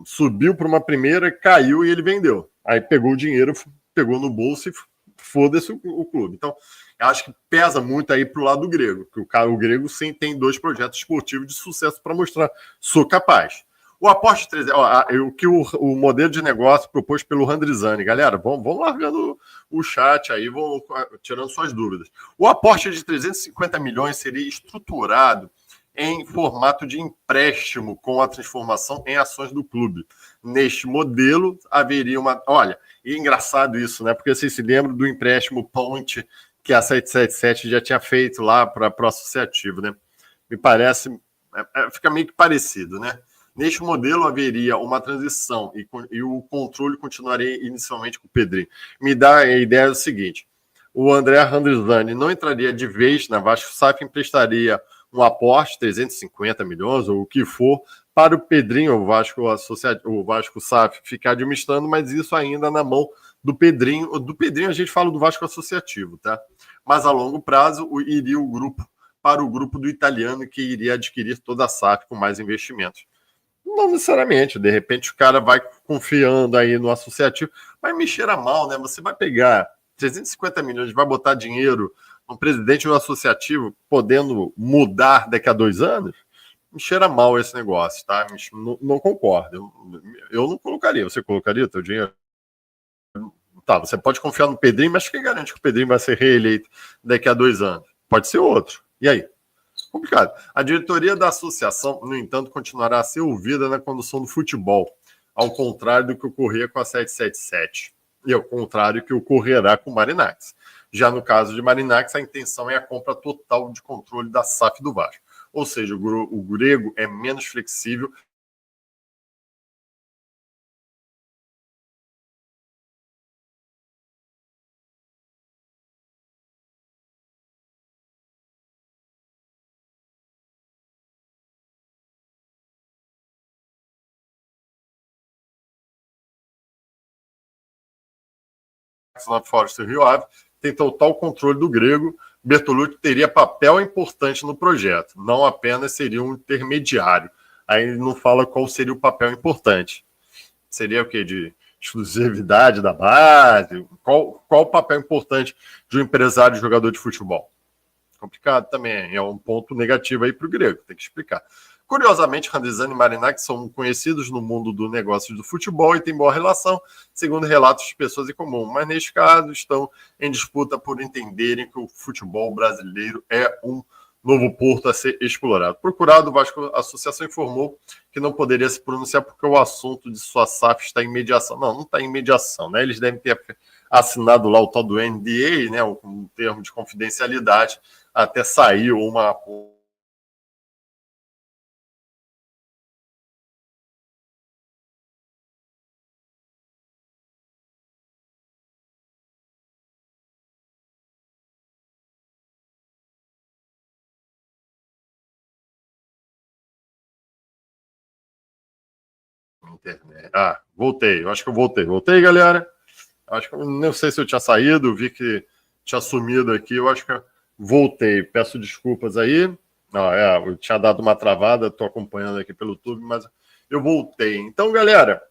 subiu para uma primeira, caiu e ele vendeu. Aí pegou o dinheiro, pegou no bolso e foda-se o clube. Então, eu acho que pesa muito aí pro lado grego, que o grego sim tem 2 projetos esportivos de sucesso para mostrar. Sou capaz. O aporte de 300, o modelo de negócio proposto pelo Randrizani. Galera, vamos largando o chat aí, vão tirando suas dúvidas. O aporte de 350 milhões seria estruturado em formato de empréstimo com a transformação em ações do clube. Neste modelo, haveria uma... Olha, e é engraçado isso, né? Porque vocês se lembram do empréstimo Ponte que a 777 já tinha feito lá para o associativo, né? Me parece... fica meio que parecido, né? Neste modelo, haveria uma transição e o controle continuaria inicialmente com o Pedrinho. Me dá a ideia do seguinte... o André Randrizzani não entraria de vez na Vasco. SAF emprestaria um aporte, 350 milhões, ou o que for, para o Pedrinho, o Vasco SAF, ficar administrando, mas isso ainda na mão do Pedrinho. Do Pedrinho a gente fala do Vasco Associativo, tá? Mas a longo prazo iria o grupo para o grupo do italiano, que iria adquirir toda a SAF com mais investimentos. Não necessariamente, de repente o cara vai confiando aí no associativo, vai me cheira mal, né? Você vai pegar 350 milhões, vai botar dinheiro no presidente do associativo, podendo mudar daqui a 2 anos? Me cheira mal esse negócio, tá? Não concordo. Eu não colocaria. Você colocaria o teu dinheiro? Tá, você pode confiar no Pedrinho, mas quem garante que o Pedrinho vai ser reeleito daqui a 2 anos? Pode ser outro. E aí? Complicado. A diretoria da associação, no entanto, continuará a ser ouvida na condução do futebol, ao contrário do que ocorria com a 777 e ao contrário do que ocorrerá com o Marinax. Já no caso de Marinax, a intenção é a compra total de controle da SAF do Vasco. Ou seja, o grego é menos flexível. Na Forest Rio Ave, tem total controle do grego. Bertolucci teria papel importante no projeto, não apenas seria um intermediário. Aí ele não fala qual seria o papel importante. Seria o quê? De exclusividade da base? Qual o papel importante de um empresário e jogador de futebol? Complicado também, é um ponto negativo aí para o grego, tem que explicar. Curiosamente, Randrizzani e Marinac são conhecidos no mundo do negócio do futebol e têm boa relação, segundo relatos de pessoas em comum, mas neste caso estão em disputa por entenderem que o futebol brasileiro é um novo porto a ser explorado. Procurado, o Vasco Associação informou que não poderia se pronunciar porque o assunto de sua SAF está em mediação. Não está em mediação, né? Eles devem ter assinado lá o tal do NDA, né? Um termo de confidencialidade, até sair uma... internet. Ah, voltei. Eu acho que eu voltei. Voltei, galera. Acho que não sei se eu tinha saído, vi que tinha sumido aqui. Eu acho que eu voltei. Peço desculpas aí. Eu tinha dado uma travada, estou acompanhando aqui pelo YouTube, mas eu voltei. Então, galera,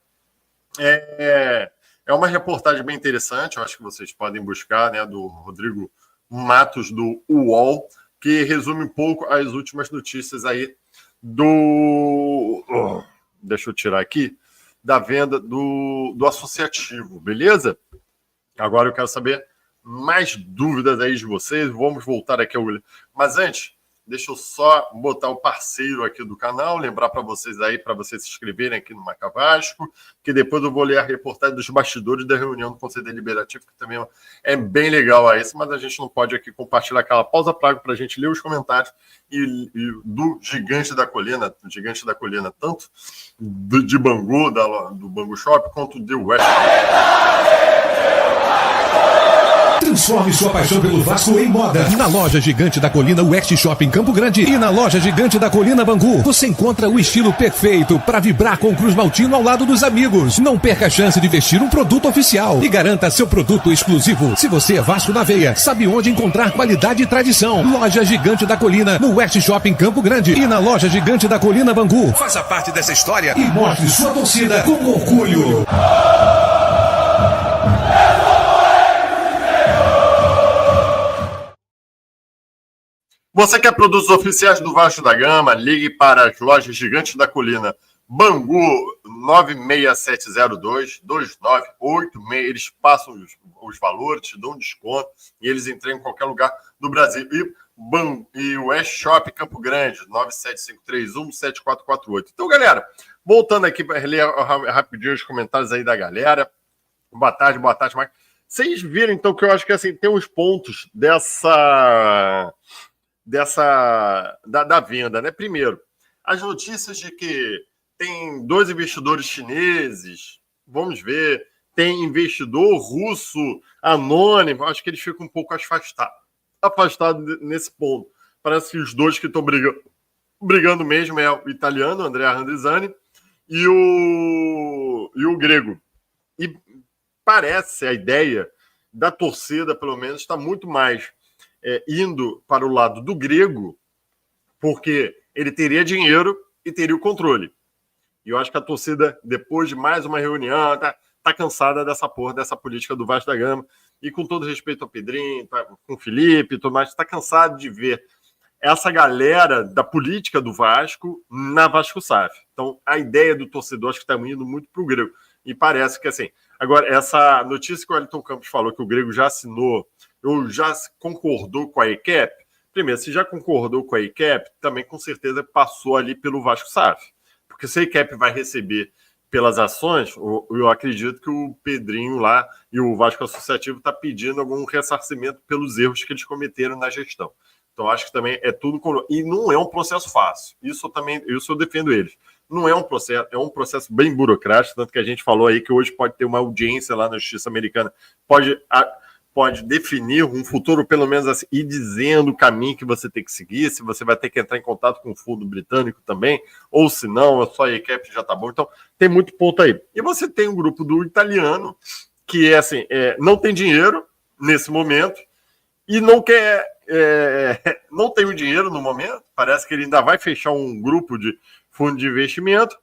é uma reportagem bem interessante. Eu acho que vocês podem buscar, né, do Rodrigo Matos, do UOL, que resume um pouco as últimas notícias aí do... deixa eu tirar aqui, da venda do associativo, beleza? Agora eu quero saber mais dúvidas aí de vocês, vamos voltar aqui ao... Mas antes, deixa eu só botar o parceiro aqui do canal, lembrar para vocês aí, para vocês se inscreverem aqui no Marca Vasco, que depois eu vou ler a reportagem dos bastidores da reunião do Conselho Deliberativo, que também é bem legal a esse, mas a gente não pode aqui compartilhar aquela pausa praga para a gente ler os comentários e do Gigante da Colina, tanto de Bangu, do Bangu Shop, quanto do West. Transforme sua paixão pelo Vasco em moda. Na loja Gigante da Colina West Shopping Campo Grande e na loja Gigante da Colina Bangu, você encontra o estilo perfeito para vibrar com o Cruz Maltino ao lado dos amigos. Não perca a chance de vestir um produto oficial e garanta seu produto exclusivo. Se você é Vasco na veia, sabe onde encontrar qualidade e tradição. Loja Gigante da Colina no West Shopping Campo Grande e na loja Gigante da Colina Bangu. Faça parte dessa história e mostre sua torcida com orgulho. Você quer produtos oficiais do Vasco da Gama? Ligue para as lojas Gigantes da Colina. Bangu 96702-2986. Eles passam os valores, te dão desconto e eles entregam em qualquer lugar do Brasil. E o West Shop Campo Grande, 97531-7448. Então, galera, voltando aqui para ler rapidinho os comentários aí da galera. Boa tarde, Mike. Vocês viram, então, que eu acho que assim, tem uns pontos da venda, né? Primeiro, as notícias de que tem 2 investidores chineses, vamos ver, tem investidor russo anônimo, acho que eles ficam um pouco afastados nesse ponto. Parece que os dois que estão brigando mesmo é o italiano, Andrea Randrizzani, e o grego. E parece a ideia da torcida, pelo menos, está muito mais indo para o lado do grego, porque ele teria dinheiro e teria o controle. E eu acho que a torcida, depois de mais uma reunião, tá cansada dessa política do Vasco da Gama. E com todo respeito ao Pedrinho, com o Felipe e tudo mais, está cansado de ver essa galera da política do Vasco na Vasco SAF. Então, a ideia do torcedor acho que está indo muito para o grego. E parece que, assim... Agora, essa notícia que o Wellington Campos falou, que o grego já assinou, ou já concordou com a ECAP, primeiro, se já concordou com a ECAP, também com certeza passou ali pelo Vasco SAF. Porque se a ECAP vai receber pelas ações, eu acredito que o Pedrinho lá e o Vasco Associativo está pedindo algum ressarcimento pelos erros que eles cometeram na gestão. Então, acho que também é tudo... E não é um processo fácil. Isso eu defendo eles. Não é um processo, é um processo bem burocrático, tanto que a gente falou aí que hoje pode ter uma audiência lá na Justiça Americana, pode definir um futuro, pelo menos assim, e dizendo o caminho que você tem que seguir, se você vai ter que entrar em contato com o fundo britânico também, ou se não, só a ECAP já tá bom. Então, tem muito ponto aí. E você tem um grupo do italiano, que não tem dinheiro nesse momento, e não quer... não tem o dinheiro no momento, parece que ele ainda vai fechar um grupo de fundo de investimento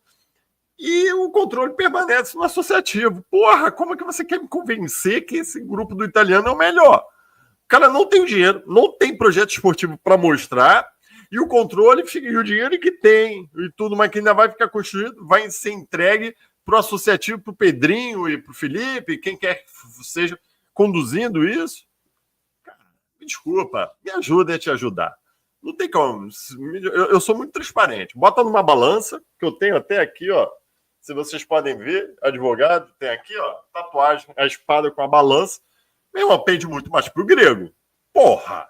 e o controle permanece no associativo. Porra, como é que você quer me convencer que esse grupo do italiano é o melhor? O cara não tem dinheiro, não tem projeto esportivo para mostrar e o controle e o dinheiro que tem e tudo, mas que ainda vai ficar construído, vai ser entregue para o associativo, para o Pedrinho e para o Felipe, quem quer que seja conduzindo isso. Cara, me desculpa, me ajuda a te ajudar. Não tem como. Eu sou muito transparente. Bota numa balança, que eu tenho até aqui, ó. Se vocês podem ver, advogado, tem aqui, ó, tatuagem, a espada com a balança. Meu irmão, pende muito mais pro grego. Porra!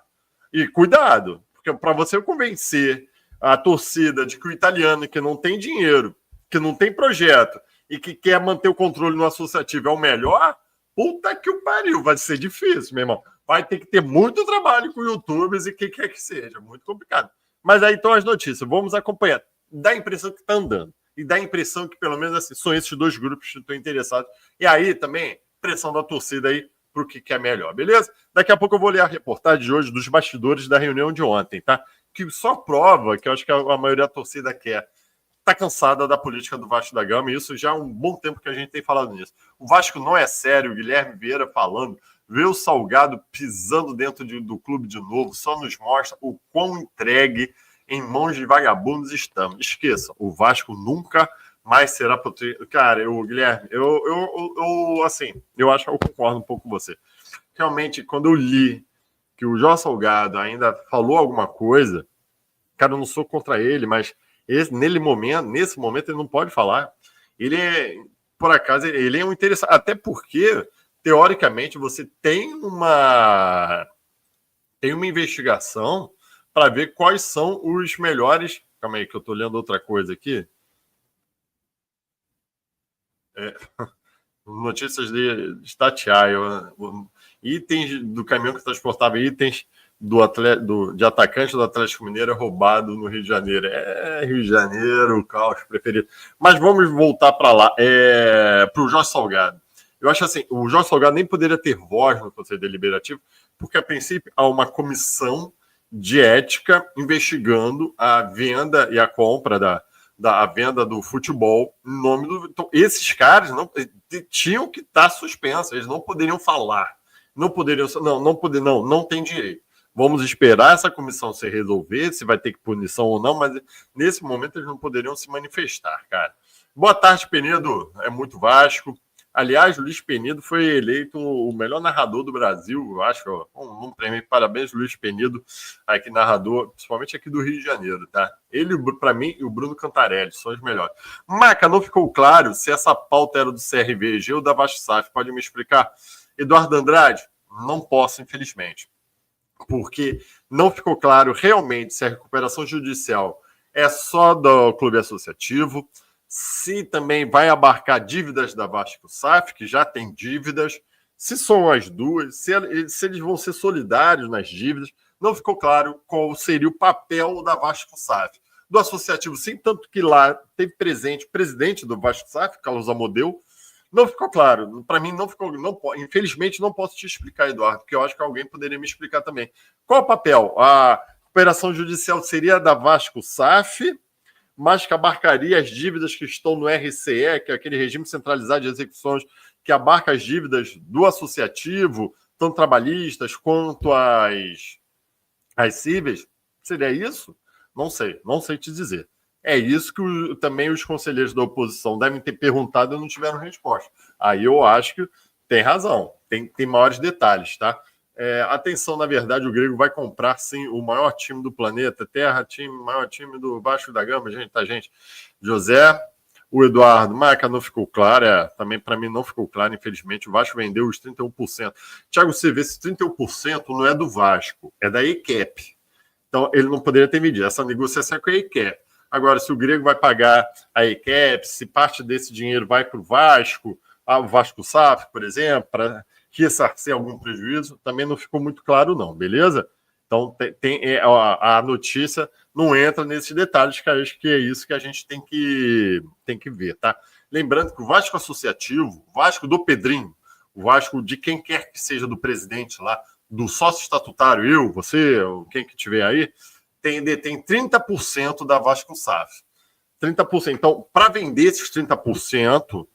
E cuidado, porque para você convencer a torcida de que o italiano que não tem dinheiro, que não tem projeto e que quer manter o controle no associativo é o melhor, puta que o pariu, vai ser difícil, meu irmão. Vai ter que ter muito trabalho com youtubers e quem quer que seja. Muito complicado. Mas aí estão as notícias. Vamos acompanhar. Dá a impressão que está andando. E dá a impressão que, pelo menos, assim, são esses dois grupos que estão interessados. E aí, também, pressão da torcida aí para o que é melhor, beleza? Daqui a pouco eu vou ler a reportagem de hoje dos bastidores da reunião de ontem, tá? Que só prova que eu acho que a maioria da torcida quer. Está cansada da política do Vasco da Gama. E isso já há um bom tempo que a gente tem falado nisso. O Vasco não é sério. O Guilherme Vieira falando... Ver o Salgado pisando dentro do clube de novo só nos mostra o quão entregue em mãos de vagabundos estamos. Esqueça, o Vasco nunca mais será protegido. Cara, Guilherme, eu acho que eu concordo um pouco com você. Realmente, quando eu li que o Jorge Salgado ainda falou alguma coisa, cara, eu não sou contra ele, mas nesse momento ele não pode falar. Ele por acaso, ele é um interessante, até porque teoricamente, você tem uma investigação para ver quais são os melhores... Calma aí, que eu estou lendo outra coisa aqui. Notícias de Statiaia. Itens do caminhão que transportava itens de atacante do Atlético Mineiro roubado no Rio de Janeiro. Rio de Janeiro, o caos preferido. Mas vamos voltar para lá. Para o Jorge Salgado. Eu acho assim, o Jorge Salgado nem poderia ter voz no Conselho Deliberativo, porque, a princípio, há uma comissão de ética investigando a venda e a compra da venda do futebol em nome do... Então, esses caras tinham que estar suspensos, eles não poderiam falar, não tem direito. Vamos esperar essa comissão se resolver, se vai ter que punição ou não, mas nesse momento eles não poderiam se manifestar, cara. Boa tarde, Penedo, é muito Vasco. Aliás, Luiz Penido foi eleito o melhor narrador do Brasil, eu acho. Um prêmio. Parabéns, Luiz Penido, aqui narrador, principalmente aqui do Rio de Janeiro, tá? Ele, para mim, e o Bruno Cantarelli são os melhores. Maca, não ficou claro se essa pauta era do CRVG ou da Vasco SAF. Pode me explicar? Eduardo Andrade, não posso, infelizmente. Porque não ficou claro realmente se a recuperação judicial é só do clube associativo, se também vai abarcar dívidas da Vasco-SAF, que já tem dívidas, se são as duas, se eles vão ser solidários nas dívidas. Não ficou claro qual seria o papel da Vasco-SAF. Do associativo, sim, tanto que lá teve presente o presidente do Vasco-SAF, Carlos Amodeu. Não ficou claro. Para mim, não ficou. Não, infelizmente, não posso te explicar, Eduardo, porque eu acho que alguém poderia me explicar também. Qual o papel? A operação judicial seria da Vasco-SAF, mas que abarcaria as dívidas que estão no RCE, que é aquele regime centralizado de execuções que abarca as dívidas do associativo, tanto trabalhistas quanto as cíveis. Seria isso? Não sei te dizer. É isso que também os conselheiros da oposição devem ter perguntado e não tiveram resposta. Aí eu acho que tem razão, tem maiores detalhes, tá? Atenção, na verdade, o Grego vai comprar, sim, o maior time do planeta, maior time do Vasco da Gama, gente. José, o Eduardo, Marca, não ficou claro, também para mim não ficou claro, infelizmente, o Vasco vendeu os 31%. Thiago, você vê, esse 31% não é do Vasco, é da EQEP. Então, ele não poderia ter medido, essa negociação é com a EQEP. Agora, se o Grego vai pagar a EQEP, se parte desse dinheiro vai para o Vasco, o Vasco-SAF, por exemplo, para ressarcir algum prejuízo, também não ficou muito claro, não, beleza? Então, a notícia não entra nesses detalhes, que acho que é isso que a gente tem que ver, tá? Lembrando que o Vasco associativo, o Vasco do Pedrinho, o Vasco de quem quer que seja do presidente lá, do sócio estatutário, eu, você, ou quem que tiver aí, detém 30% da Vasco-SAF. 30%. Então, para vender esses 30%,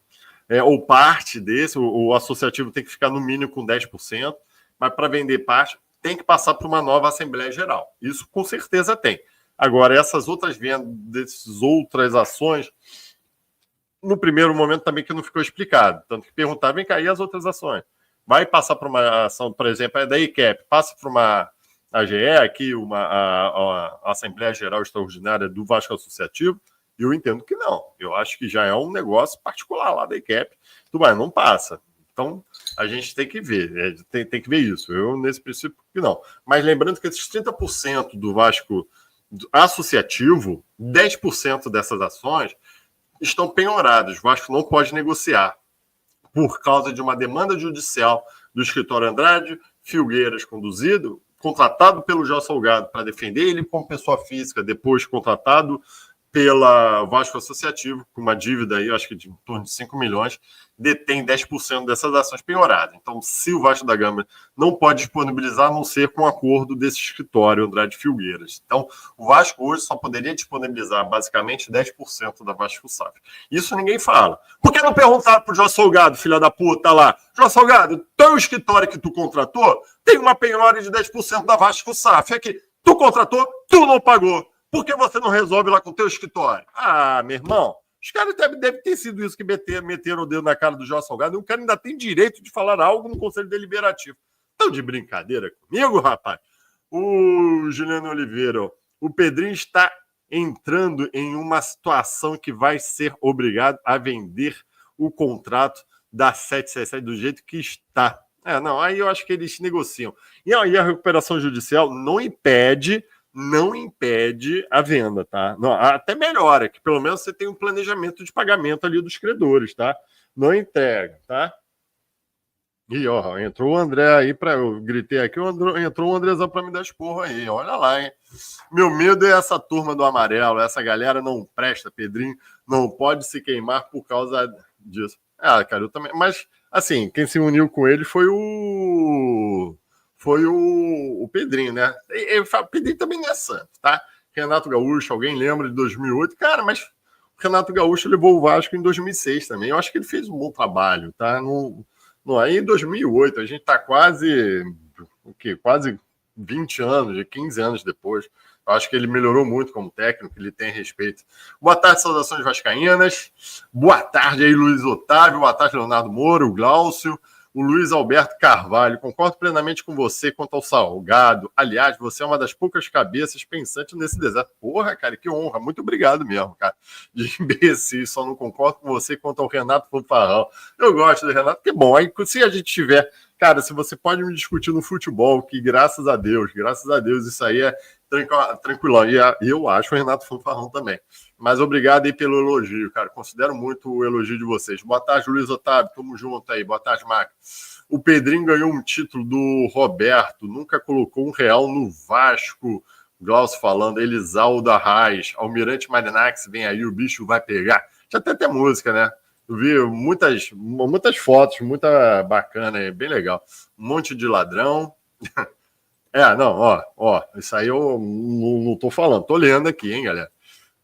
ou parte desse, o associativo tem que ficar no mínimo com 10%, mas para vender parte, tem que passar por uma nova Assembleia Geral. Isso com certeza tem. Agora, essas outras vendas, dessas outras ações, no primeiro momento também que não ficou explicado. Tanto que perguntaram, vem cá, e as outras ações? Vai passar para uma ação, por exemplo, da ICAP, passa para uma AGE, aqui, a Assembleia Geral Extraordinária do Vasco Associativo, e eu entendo que não. Eu acho que já é um negócio particular lá da ICAP, mas não passa. Então, a gente tem que ver, tem que ver isso. Eu, nesse princípio, que não. Mas lembrando que esses 30% do Vasco associativo, 10% dessas ações estão penhoradas. O Vasco não pode negociar por causa de uma demanda judicial do escritório Andrade Filgueiras contratado pelo Jó Salgado para defender ele como pessoa física, depois contratado pela Vasco Associativo, com uma dívida aí, acho que de em torno de 5 milhões, detém 10% dessas ações penhoradas. Então, se o Vasco da Gama não pode disponibilizar, a não ser com acordo desse escritório Andrade Filgueiras. Então, o Vasco hoje só poderia disponibilizar basicamente 10% da Vasco-SAF. Isso ninguém fala. Por que não perguntaram pro Jó Salgado, filha da puta, lá? Jó Salgado, teu escritório que tu contratou tem uma penhora de 10% da Vasco-SAF. É que tu contratou, tu não pagou. Por que você não resolve lá com o teu escritório? Ah, meu irmão, os caras devem ter sido isso que meteram o dedo na cara do Jó Salgado, e o cara ainda tem direito de falar algo no Conselho Deliberativo. Estão de brincadeira comigo, rapaz? O Juliano Oliveira, ó, o Pedrinho está entrando em uma situação que vai ser obrigado a vender o contrato da 767 do jeito que está. Não, aí eu acho que eles negociam. E aí a recuperação judicial não impede a venda, tá? Não, até melhora, que pelo menos você tem um planejamento de pagamento ali dos credores, tá? Não entrega, tá? E, ó, entrou o André aí eu gritei aqui, entrou o Andrezão para me dar esporro aí, olha lá, hein? Meu medo é essa turma do amarelo, essa galera não presta, Pedrinho, não pode se queimar por causa disso. Cara, eu também, mas, assim, quem se uniu com ele foi o Pedrinho, né? O Pedrinho também não é santo, tá? Renato Gaúcho, alguém lembra de 2008? Cara, mas o Renato Gaúcho levou o Vasco em 2006 também. Eu acho que ele fez um bom trabalho, tá? Aí em 2008, a gente tá quase 20 anos, 15 anos depois. Eu acho que ele melhorou muito como técnico, ele tem respeito. Boa tarde, saudações vascaínas. Boa tarde aí, Luiz Otávio. Boa tarde, Leonardo Moura, o Glaucio. O Luiz Alberto Carvalho, concordo plenamente com você quanto ao Salgado. Aliás, você é uma das poucas cabeças pensantes nesse deserto. Porra, cara, que honra. Muito obrigado mesmo, cara. De imbecil, só não concordo com você quanto ao Renato Fanfarrão. Eu gosto do Renato, que bom. Aí, se a gente tiver... Cara, se você pode me discutir no futebol, que graças a Deus, isso aí é tranquilão. E eu acho o Renato Fanfarrão também. Mas obrigado aí pelo elogio, cara. Considero muito o elogio de vocês. Boa tarde, Luiz Otávio. Tamo junto aí. Boa tarde, Marco. O Pedrinho ganhou um título do Roberto. Nunca colocou R$1 no Vasco. Glaucio falando. Elisaldo Arraes. Almirante Marinax, vem aí, o bicho vai pegar. Já tem até música, né? Eu vi muitas fotos, muita bacana aí. Bem legal. Um monte de ladrão. Não, ó. Isso aí eu não tô falando. Tô lendo aqui, hein, galera.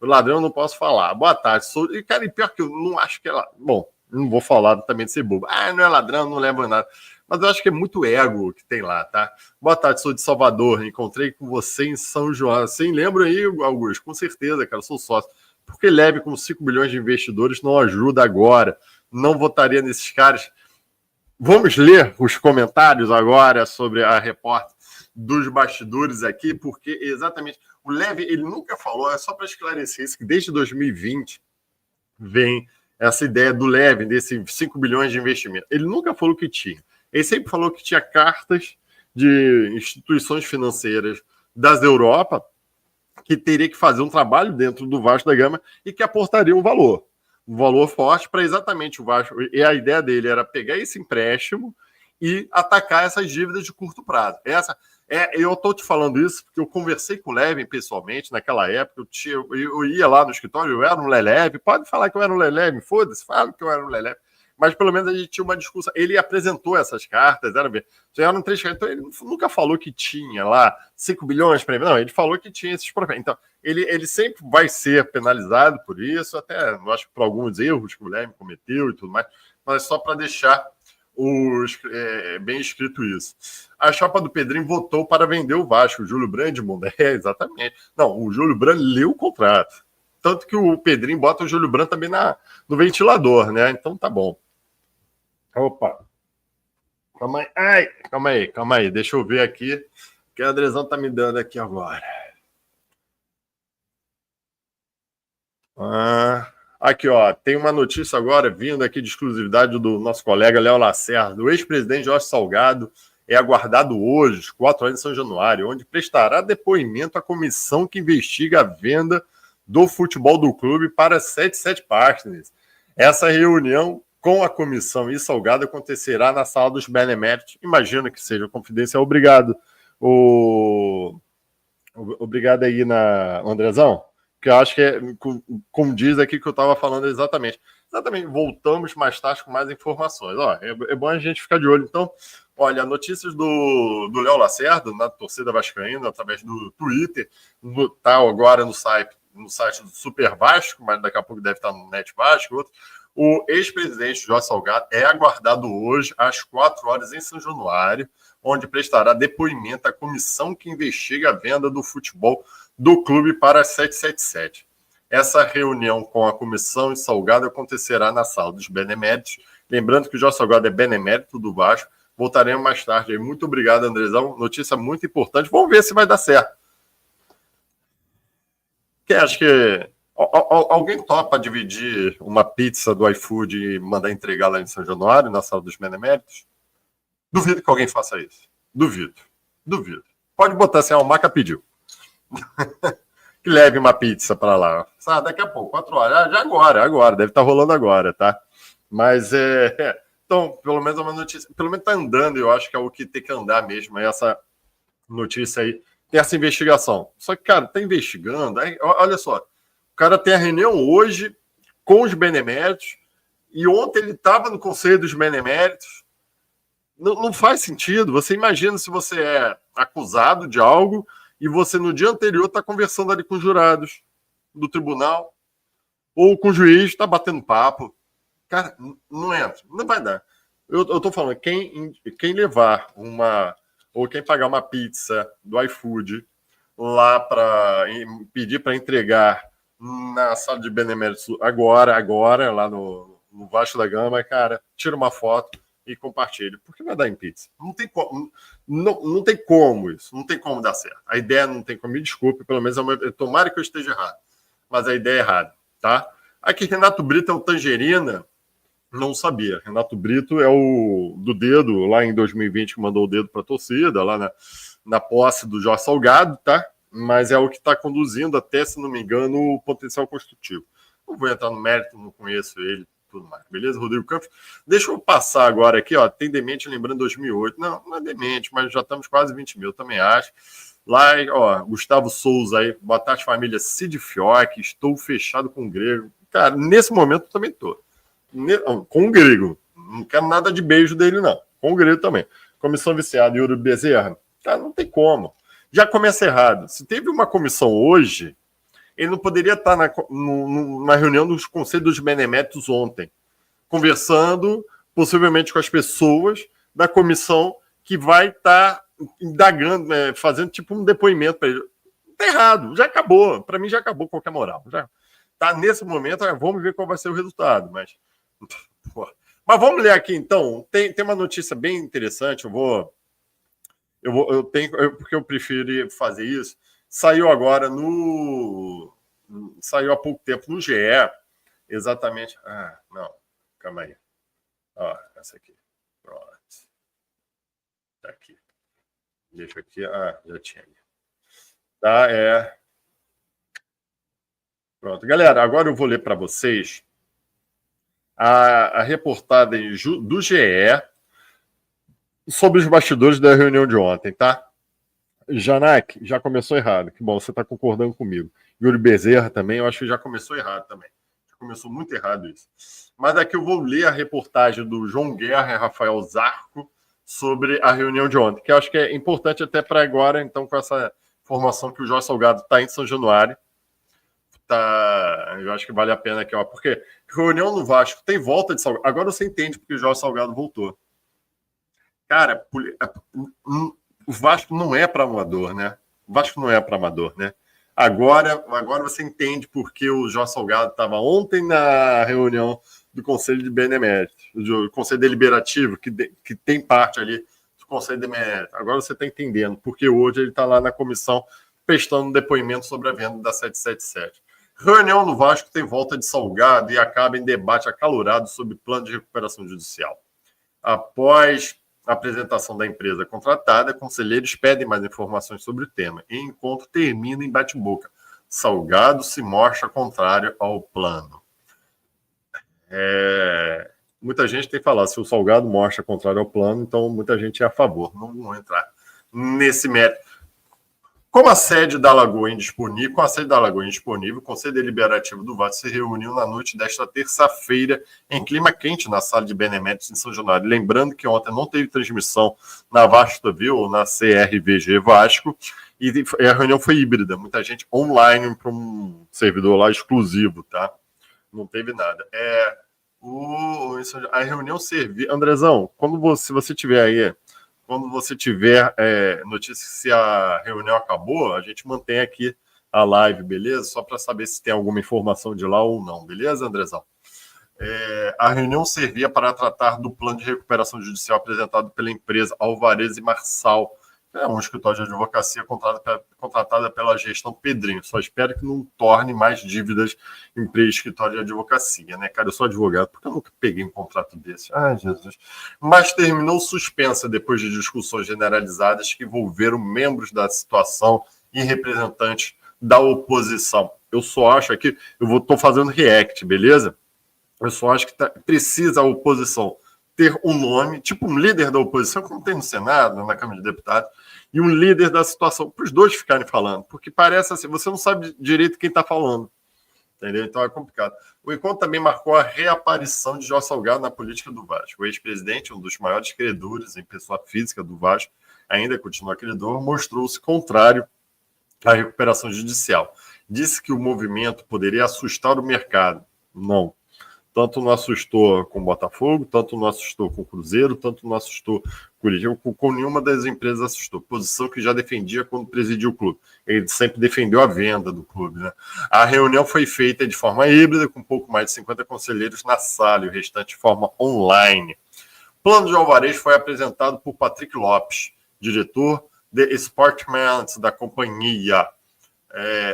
O ladrão eu não posso falar. Boa tarde. E, cara, e pior que eu não acho que ela. Bom, não vou falar também de ser bobo. Não é ladrão, não leva nada. Mas eu acho que é muito ego que tem lá, tá? Boa tarde, sou de Salvador. Encontrei com você em São João. Você lembra aí, Augusto? Com certeza, cara, sou sócio. Porque leve com 5 bilhões de investidores não ajuda agora. Não votaria nesses caras. Vamos ler os comentários agora sobre a repórter dos bastidores aqui, porque exatamente o Leve, ele nunca falou, é só para esclarecer isso, que desde 2020 vem essa ideia do Leve, desses 5 bilhões de investimento. Ele nunca falou que tinha. Ele sempre falou que tinha cartas de instituições financeiras das Europa que teria que fazer um trabalho dentro do Vasco da Gama e que aportaria um valor forte para exatamente o Vasco. E a ideia dele era pegar esse empréstimo e atacar essas dívidas de curto prazo. Eu estou te falando isso porque eu conversei com o Levin pessoalmente naquela época. Eu ia lá no escritório, eu era um Leleve. Pode falar que eu era um Leleve, foda-se, fala que eu era um Leleve. Mas pelo menos a gente tinha uma discussão. Ele apresentou essas cartas, eram 3 cartas. Então ele nunca falou que tinha lá 5 bilhões para ele. Não, ele falou que tinha esses problemas. Então ele sempre vai ser penalizado por isso, até eu acho que por alguns erros que o Levin cometeu e tudo mais, mas só para deixar bem escrito isso. A chapa do Pedrinho votou para vender o Vasco. O Júlio Brandmund, exatamente. Não, o Júlio Brand leu o contrato. Tanto que o Pedrinho bota o Júlio Brand também no ventilador, né? Então tá bom. Opa. Calma aí. Deixa eu ver aqui que a Andrezão tá me dando aqui agora. Aqui, ó, tem uma notícia agora vindo aqui de exclusividade do nosso colega Léo Lacerda. O ex-presidente Jorge Salgado é aguardado hoje, às 4 horas de São Januário, onde prestará depoimento à comissão que investiga a venda do futebol do clube para 77 Partners. Essa reunião com a comissão e Salgado acontecerá na sala dos beneméritos. Imagino que seja confidencial. Obrigado. Obrigado aí, Andrezão. Que eu acho que como diz aqui que eu estava falando exatamente. Exatamente, voltamos mais tarde com mais informações. É bom a gente ficar de olho. Então, olha, notícias do Léo Lacerda, na torcida vascaína, através do Twitter, tá agora no site do Super Vasco, mas daqui a pouco deve estar no Net Vasco. O ex-presidente Jorge Salgado é aguardado hoje, às 4 horas, em São Januário, onde prestará depoimento à comissão que investiga a venda do futebol do clube para a 777. Essa reunião com a comissão e Salgado acontecerá na sala dos beneméritos. Lembrando que o Jorge Salgado é benemérito do Vasco. Voltaremos mais tarde. Muito obrigado, Andrezão. Notícia muito importante. Vamos ver se vai dar certo. Acho que alguém topa dividir uma pizza do iFood e mandar entregar lá em São Januário, na sala dos beneméritos? Duvido que alguém faça isso. Duvido. Pode botar assim, a Maca pediu. Que leve uma pizza para lá. Daqui a pouco, 4 horas. Já agora. Deve estar rolando agora, tá? Mas então, pelo menos é uma notícia. Pelo menos está andando, eu acho que é o que tem que andar mesmo. É essa notícia aí. Tem essa investigação. Só que, cara, tá investigando. Olha só. O cara tem a reunião hoje com os beneméritos. E ontem ele estava no Conselho dos Beneméritos. Não faz sentido. Você imagina se você é acusado de algo e você no dia anterior está conversando ali com os jurados do tribunal ou com o juiz, está batendo papo. Cara, não entra. Não vai dar. Eu estou falando, quem levar ou quem pagar uma pizza do iFood lá para pedir para entregar na sala de beneméritos agora, lá no Vasco da Gama, cara, tira uma foto e compartilha. Porque vai dar em pizza. Não tem como. Não tem como isso. Não tem como dar certo. A ideia não tem como. Me desculpe, pelo menos tomara que eu esteja errado. Mas a ideia é errada, tá? Aqui, Renato Brito é o Tangerina. Não sabia. Renato Brito é o do dedo, lá em 2020, que mandou o dedo para a torcida, lá na posse do Jorge Salgado, tá? mas é o que está conduzindo até, se não me engano, o potencial construtivo. Não vou entrar no mérito, não conheço ele, tudo mais. Beleza, Rodrigo Campos? Deixa eu passar agora aqui, ó, tem demente lembrando 2008. Não é demente, mas já estamos quase 20 mil, também acho. Lá, ó, Gustavo Souza aí, boa tarde, família Cid Fioc, estou fechado com o Grego. Cara, nesse momento eu também estou. Com o Grego. Não quero nada de beijo dele, não. Com o Grego também. Comissão viciada, Yuri Bezerra. Cara, não tem como. Já começa errado. Se teve uma comissão hoje, ele não poderia estar na reunião dos conselhos dos beneméritos ontem, conversando possivelmente com as pessoas da comissão que vai estar indagando, fazendo tipo um depoimento para ele. Está errado, já acabou. Para mim já acabou qualquer moral. Já tá nesse momento, vamos ver qual vai ser o resultado. Mas vamos ler aqui então. Tem uma notícia bem interessante. Porque eu prefiro fazer isso. Saiu agora Saiu há pouco tempo no GE. Exatamente. Não. Calma aí. Ó, essa aqui. Pronto. Tá aqui. Deixa aqui. Já tinha. Tá, Pronto. Galera, agora eu vou ler para vocês a reportagem do GE sobre os bastidores da reunião de ontem, tá? Janak, já começou errado. Que bom, você está concordando comigo. Yuri Bezerra também, eu acho que já começou errado também. Já começou muito errado isso. Mas aqui eu vou ler a reportagem do João Guerra e Rafael Zarco sobre a reunião de ontem, que eu acho que é importante até para agora, então, com essa informação que o Jorge Salgado está em São Januário. Eu acho que vale a pena aqui, ó, porque reunião no Vasco tem volta de Salgado. Agora você entende porque o Jorge Salgado voltou. Cara, o Vasco não é para amador, né? O Vasco não é para amador, né? Agora você entende porque o Jorge Salgado estava ontem na reunião do Conselho de Beneméritos, do Conselho Deliberativo, que tem parte ali do Conselho de Beneméritos. Agora você está entendendo porque hoje ele está lá na comissão prestando depoimento sobre a venda da 777. Reunião no Vasco tem volta de Salgado e acaba em debate acalorado sobre plano de recuperação judicial. Após a apresentação da empresa contratada, conselheiros pedem mais informações sobre o tema. E o encontro termina em bate-boca. Salgado se mostra contrário ao plano. Muita gente tem falado, se o Salgado mostra contrário ao plano, então muita gente é a favor. Não vou entrar nesse mérito. Com a sede da Lagoa indisponível, o Conselho Deliberativo do Vasco se reuniu na noite desta terça-feira em clima quente na sala de Beneméritos em São Januário. Lembrando que ontem não teve transmissão na Vasco TV ou na CRVG Vasco e a reunião foi híbrida. Muita gente online para um servidor lá exclusivo, tá? Não teve nada. A reunião serviu... Andrezão, se você tiver aí... Quando você tiver notícia se a reunião acabou, a gente mantém aqui a live, beleza? Só para saber se tem alguma informação de lá ou não, beleza, Andrezão? A reunião servia para tratar do plano de recuperação judicial apresentado pela empresa Alvarez e Marçal, um escritório de advocacia contratada pela gestão Pedrinho. Só espero que não torne mais dívidas em escritório de advocacia, né, cara? Eu sou advogado, porque eu nunca peguei um contrato desse. Ai, Jesus. Mas terminou suspensa depois de discussões generalizadas que envolveram membros da situação e representantes da oposição. Eu só acho aqui, estou fazendo react, beleza? Eu só acho que precisa a oposição ter um nome, tipo um líder da oposição, como tem no Senado, na Câmara de Deputados, e um líder da situação, para os dois ficarem falando, porque parece assim, você não sabe direito quem está falando, entendeu? Então é complicado. O encontro também marcou a reaparição de Jorge Salgado na política do Vasco. O ex-presidente, um dos maiores credores em pessoa física do Vasco, ainda continua credor, mostrou-se contrário à recuperação judicial. Disse que o movimento poderia assustar o mercado. Não. Tanto não assustou com o Botafogo, tanto não assustou com o Cruzeiro, tanto não assustou com nenhuma das empresas assustou. Posição que já defendia quando presidiu o clube. Ele sempre defendeu a venda do clube, né? A reunião foi feita de forma híbrida, com pouco mais de 50 conselheiros na sala e o restante de forma online. O plano de Alvarez foi apresentado por Patrick Lopes, diretor de Sportman da companhia.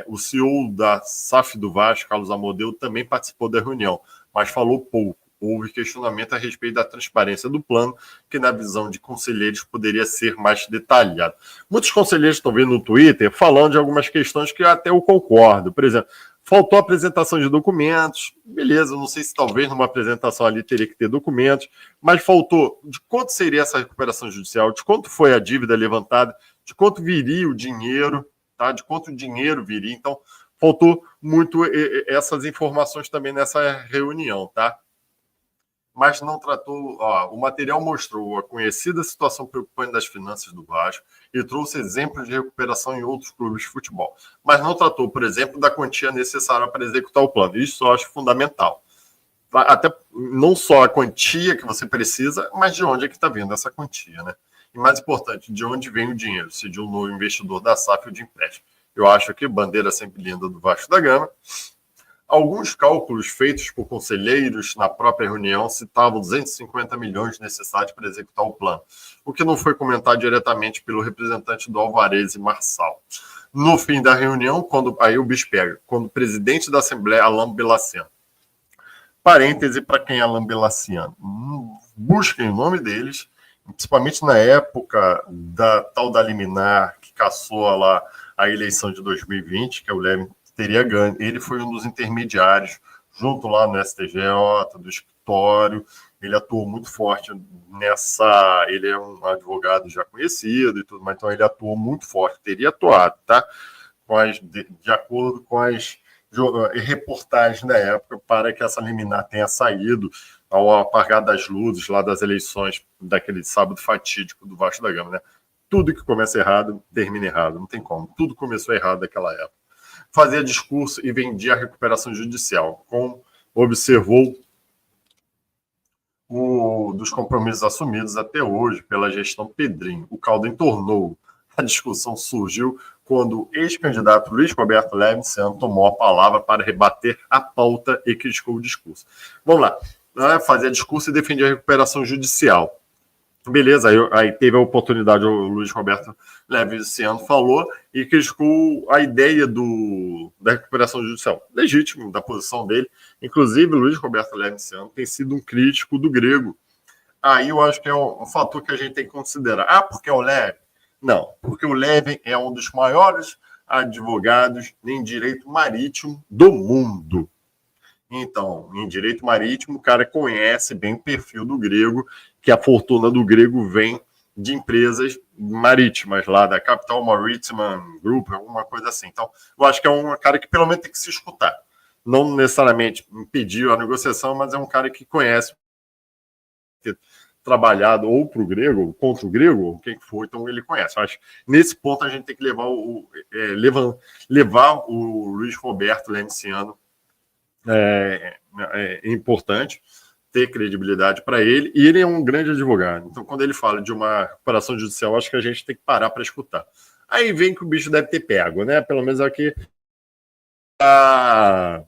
O CEO da SAF do Vasco, Carlos Amodeu, também participou da reunião, mas falou pouco. houve questionamento a respeito da transparência do plano, que na visão de conselheiros poderia ser mais detalhado. Muitos conselheiros estão vendo no Twitter falando de algumas questões que até eu concordo. Por exemplo, faltou apresentação de documentos, beleza, não sei se talvez numa apresentação ali teria que ter documentos, mas faltou de quanto seria essa recuperação judicial, de quanto foi a dívida levantada, de quanto viria o dinheiro, tá? De quanto dinheiro viria. Então, faltou muito essas informações também nessa reunião, tá? Mas não tratou... o material mostrou a conhecida situação preocupante das finanças do Vasco e trouxe exemplos de recuperação em outros clubes de futebol. Mas não tratou, por exemplo, da quantia necessária para executar o plano. Isso eu acho fundamental. Até não só a quantia que você precisa, mas de onde é que está vindo essa quantia, né? E mais importante, de onde vem o dinheiro, se de um novo investidor da SAF ou de empréstimo. Eu acho que bandeira sempre linda do Vasco da Gama. Alguns cálculos feitos por conselheiros na própria reunião citavam 250 milhões necessários para executar o plano, o que não foi comentado diretamente pelo representante do Alvarez e Marçal. No fim da reunião, aí o bicho pega, quando o presidente da Assembleia, Alain Belassian, parêntese para quem é Alain Belassian, busquem o nome deles, principalmente na época da tal da liminar que caçou lá a eleição de 2020, que é o Leme teria ganho. Ele foi um dos intermediários, junto lá no STJ, do escritório. Ele atuou muito forte nessa... Ele é um advogado já conhecido e tudo mais, então ele atuou muito forte, teria atuado, tá? De acordo com as reportagens da época, para que essa liminar tenha saído ao apagar das luzes lá das eleições daquele sábado fatídico do Vasco da Gama, né? Tudo que começa errado, termina errado, não tem como. Tudo começou errado naquela época. Fazia discurso e vendia a recuperação judicial, como observou dos compromissos assumidos até hoje pela gestão Pedrinho. O caldo entornou. A discussão surgiu quando o ex-candidato Luiz Roberto Levinciano tomou a palavra para rebater a pauta e criticou o discurso. Vamos lá. Fazia discurso e defendia a recuperação judicial. Beleza, aí teve a oportunidade, o Luiz Roberto Levinciano falou e criticou a ideia da recuperação judicial. Legítimo da posição dele. Inclusive, o Luiz Roberto Levinciano tem sido um crítico do grego. Aí eu acho que é um fator que a gente tem que considerar. Porque é o Leve? Não, porque o Leve é um dos maiores advogados em direito marítimo do mundo. Então, em direito marítimo, o cara conhece bem o perfil do grego, que a fortuna do grego vem de empresas marítimas, lá da Capital Maritime Group, alguma coisa assim. Então, eu acho que é um cara que pelo menos tem que se escutar. Não necessariamente impedir a negociação, mas é um cara que conhece, ter trabalhado ou para o grego, ou contra o grego, ou quem for, então ele conhece. Eu acho que nesse ponto a gente tem que levar o Luiz Roberto Levinciano. É importante ter credibilidade para ele, e ele é um grande advogado. Então, quando ele fala de uma recuperação judicial, acho que a gente tem que parar para escutar. Aí vem que o bicho deve ter pego, né? Pelo menos aqui da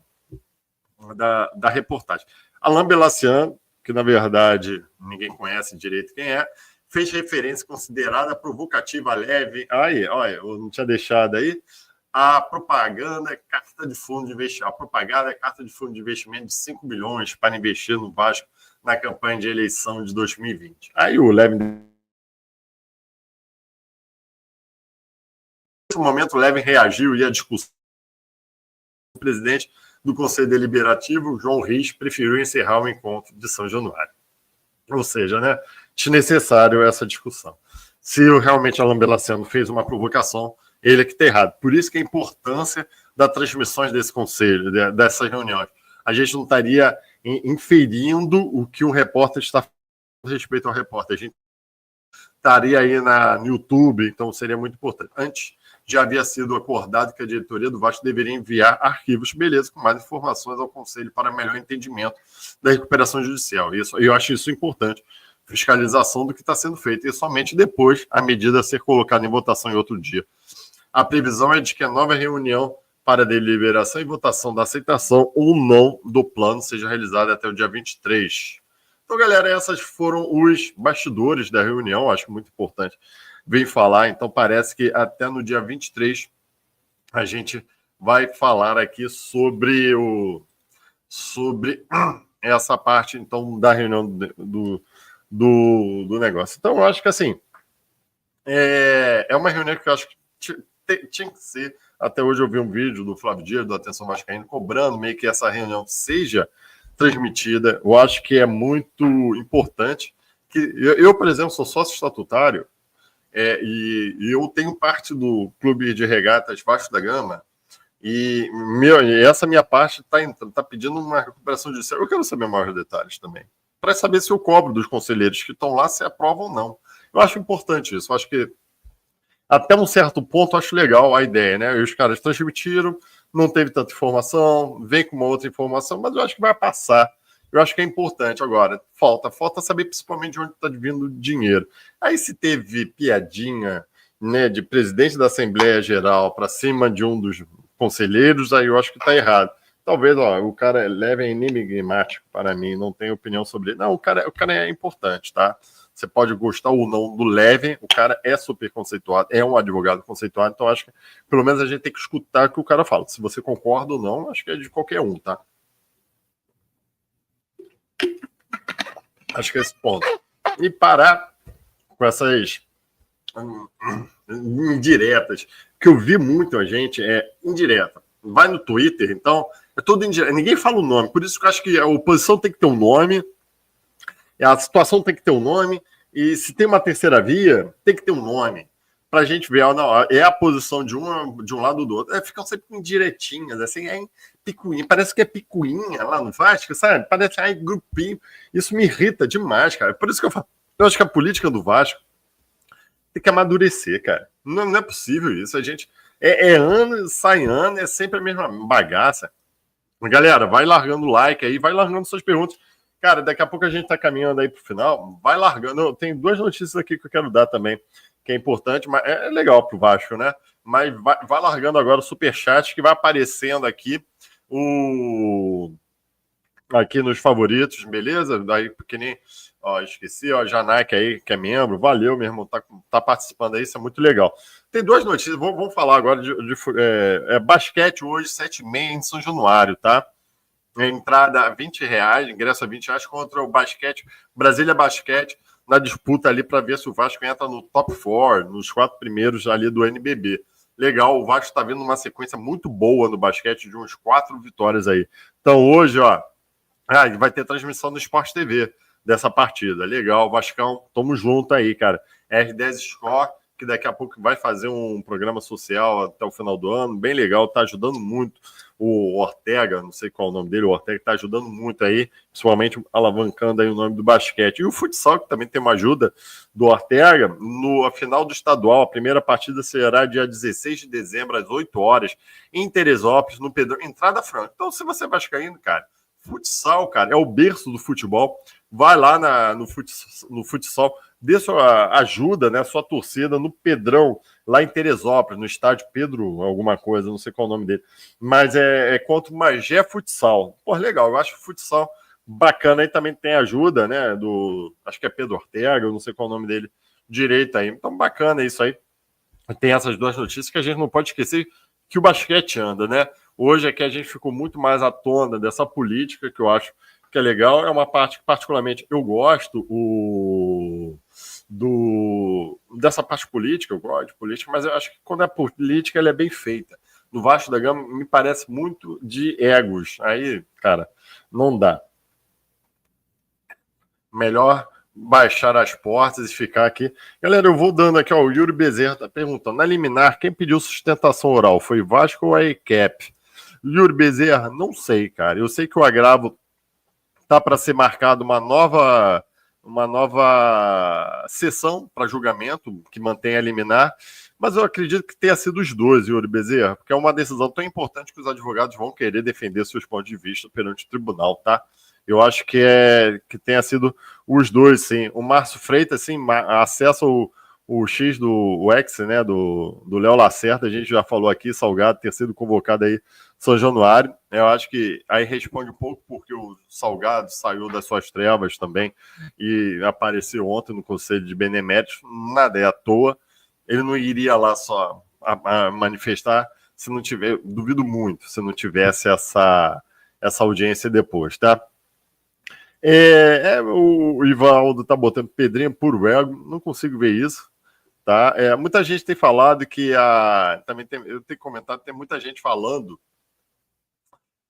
reportagem. Alain Belassian, que na verdade ninguém conhece direito quem é, fez referência considerada provocativa leve. Aí, olha, eu não tinha deixado aí. A propaganda é carta de fundo de investimento. A propaganda é carta de fundo de investimento de 5 bilhões para investir no Vasco na campanha de eleição de 2020. Aí o Leve... Nesse momento, o Leve reagiu e a discussão. O presidente do Conselho Deliberativo, João Riz, preferiu encerrar o encontro de São Januário. Ou seja, né, desnecessário essa discussão. Se realmente Alain Belassiano fez uma provocação, ele é que está errado. Por isso que a importância das transmissões desse conselho, dessas reuniões. A gente não estaria inferindo o que o repórter está falando a respeito ao repórter. A gente estaria aí no YouTube, então seria muito importante. Antes, já havia sido acordado que a diretoria do Vasco deveria enviar arquivos, beleza, com mais informações ao conselho para melhor entendimento da recuperação judicial. Eu acho isso importante. Fiscalização do que está sendo feito, e somente depois a medida ser colocada em votação em outro dia. A previsão é de que a nova reunião para deliberação e votação da aceitação ou não do plano seja realizada até o dia 23. Então, galera, essas foram os bastidores da reunião, acho muito importante vir falar. Então, parece que até no dia 23 a gente vai falar aqui sobre essa parte, então, da reunião do negócio. Então, eu acho que, assim, é uma reunião que eu acho que tinha que ser. Até hoje eu vi um vídeo do Flávio Dias, do Atenção Vascaíno, cobrando meio que essa reunião seja transmitida. Eu acho que é muito importante. Que eu, por exemplo, sou sócio estatutário e eu tenho parte do Clube de Regatas Vasco da Gama e essa minha parte está pedindo uma recuperação judicial. Eu quero saber maiores detalhes também, para saber se eu cobro dos conselheiros que estão lá se aprovam ou não. Eu acho importante isso. Eu acho que até um certo ponto, acho legal a ideia, né? E os caras transmitiram, não teve tanta informação, vem com uma outra informação, mas eu acho que vai passar. Eu acho que é importante. Agora, falta saber principalmente de onde está vindo o dinheiro. Aí se teve piadinha, né, de presidente da Assembleia Geral para cima de um dos conselheiros, aí eu acho que está errado. Talvez o cara leve enigmático para mim, não tenho opinião sobre ele. Não, o cara é importante, tá? Você pode gostar ou não do Levin, o cara é super conceituado, é um advogado conceituado, então acho que pelo menos a gente tem que escutar o que o cara fala. Se você concorda ou não, acho que é de qualquer um, tá? Acho que é esse ponto. E parar com essas indiretas, que eu vi muito a gente, indireta. Vai no Twitter, então, é tudo indireto. Ninguém fala o nome, por isso que eu acho que a oposição tem que ter um nome, a situação tem que ter um nome, e se tem uma terceira via, tem que ter um nome, para a gente ver, não, é a posição de um lado ou do outro. Ficam sempre indiretinhas, assim, picuinha, parece que é picuinha lá no Vasco, sabe? Parece grupinho. Isso me irrita demais, cara. Por isso que eu falo, eu acho que a política do Vasco tem que amadurecer, cara. Não é possível isso. A gente ano, sai ano, é sempre a mesma bagaça. Galera, vai largando o like aí, vai largando suas perguntas. Cara, daqui a pouco a gente tá caminhando aí pro final. Vai largando. Tem 2 notícias aqui que eu quero dar também, que é importante, mas é legal pro Vasco, né? Mas vai largando agora o superchat que vai aparecendo aqui aqui nos favoritos, beleza? Daí, porque nem esqueci, Janaik aí, que é membro, valeu, meu irmão, tá participando aí, isso é muito legal. Tem 2 notícias, vamos falar agora de basquete hoje, 7h30 em São Januário, tá? Entrada R$20, ingresso R$20 contra o basquete, Brasília Basquete, na disputa ali para ver se o Vasco entra no top 4, nos 4 primeiros ali do NBB. Legal, o Vasco está vindo uma sequência muito boa no basquete, de uns 4 vitórias aí. Então hoje, vai ter transmissão no Sport TV dessa partida. Legal, Vascão, tamo junto aí, cara. R10 Score, que daqui a pouco vai fazer um programa social até o final do ano, bem legal, tá ajudando muito o Ortega, não sei qual é o nome dele, o Ortega tá ajudando muito aí, principalmente alavancando aí o nome do basquete. E o futsal, que também tem uma ajuda do Ortega, a final do estadual, a primeira partida será dia 16 de dezembro, às 8 horas, em Teresópolis, no Pedrão, entrada franca. Então, se você é vascaíno, cara, futsal, cara, é o berço do futebol, vai lá no futsal, dê sua ajuda, né, sua torcida no Pedrão, lá em Teresópolis, no estádio Pedro alguma coisa, não sei qual é o nome dele, mas é contra o Magé Futsal. Pô, legal, eu acho o futsal bacana. Aí também tem ajuda, né, acho que é Pedro Ortega, eu não sei qual é o nome dele direito aí, então bacana isso aí. Tem essas 2 notícias que a gente não pode esquecer, que o basquete anda, né? Hoje é que a gente ficou muito mais à tona dessa política, que eu acho que é legal, é uma parte que particularmente eu gosto, dessa parte política, eu gosto de política, mas eu acho que quando é política, ela é bem feita. No Vasco da Gama, me parece muito de egos. Aí, cara, não dá. Melhor baixar as portas e ficar aqui. Galera, eu vou dando aqui, o Yuri Bezerra tá perguntando, na liminar, quem pediu sustentação oral? Foi Vasco ou a ECAP? Yuri Bezerra, não sei, cara. Eu sei que o agravo tá para ser marcado uma nova sessão para julgamento que mantém a liminar, mas eu acredito que tenha sido os 2, Yuri Bezerra, porque é uma decisão tão importante que os advogados vão querer defender seus pontos de vista perante o tribunal, tá? Eu acho que tenha sido os 2, sim. O Márcio Freitas, sim, acessa o X do X, né, do Léo Lacerda, a gente já falou aqui, Salgado ter sido convocado aí São Januário. Eu acho que aí responde um pouco porque o Salgado saiu das suas trevas também e apareceu ontem no Conselho de Beneméritos, nada é à toa. Ele não iria lá só a manifestar se não tiver, duvido muito, se não tivesse essa audiência depois, tá? O Ivaldo tá botando Pedrinho puro ego, não consigo ver isso. Tá? Muita gente tem falado que eu tenho comentado, tem muita gente falando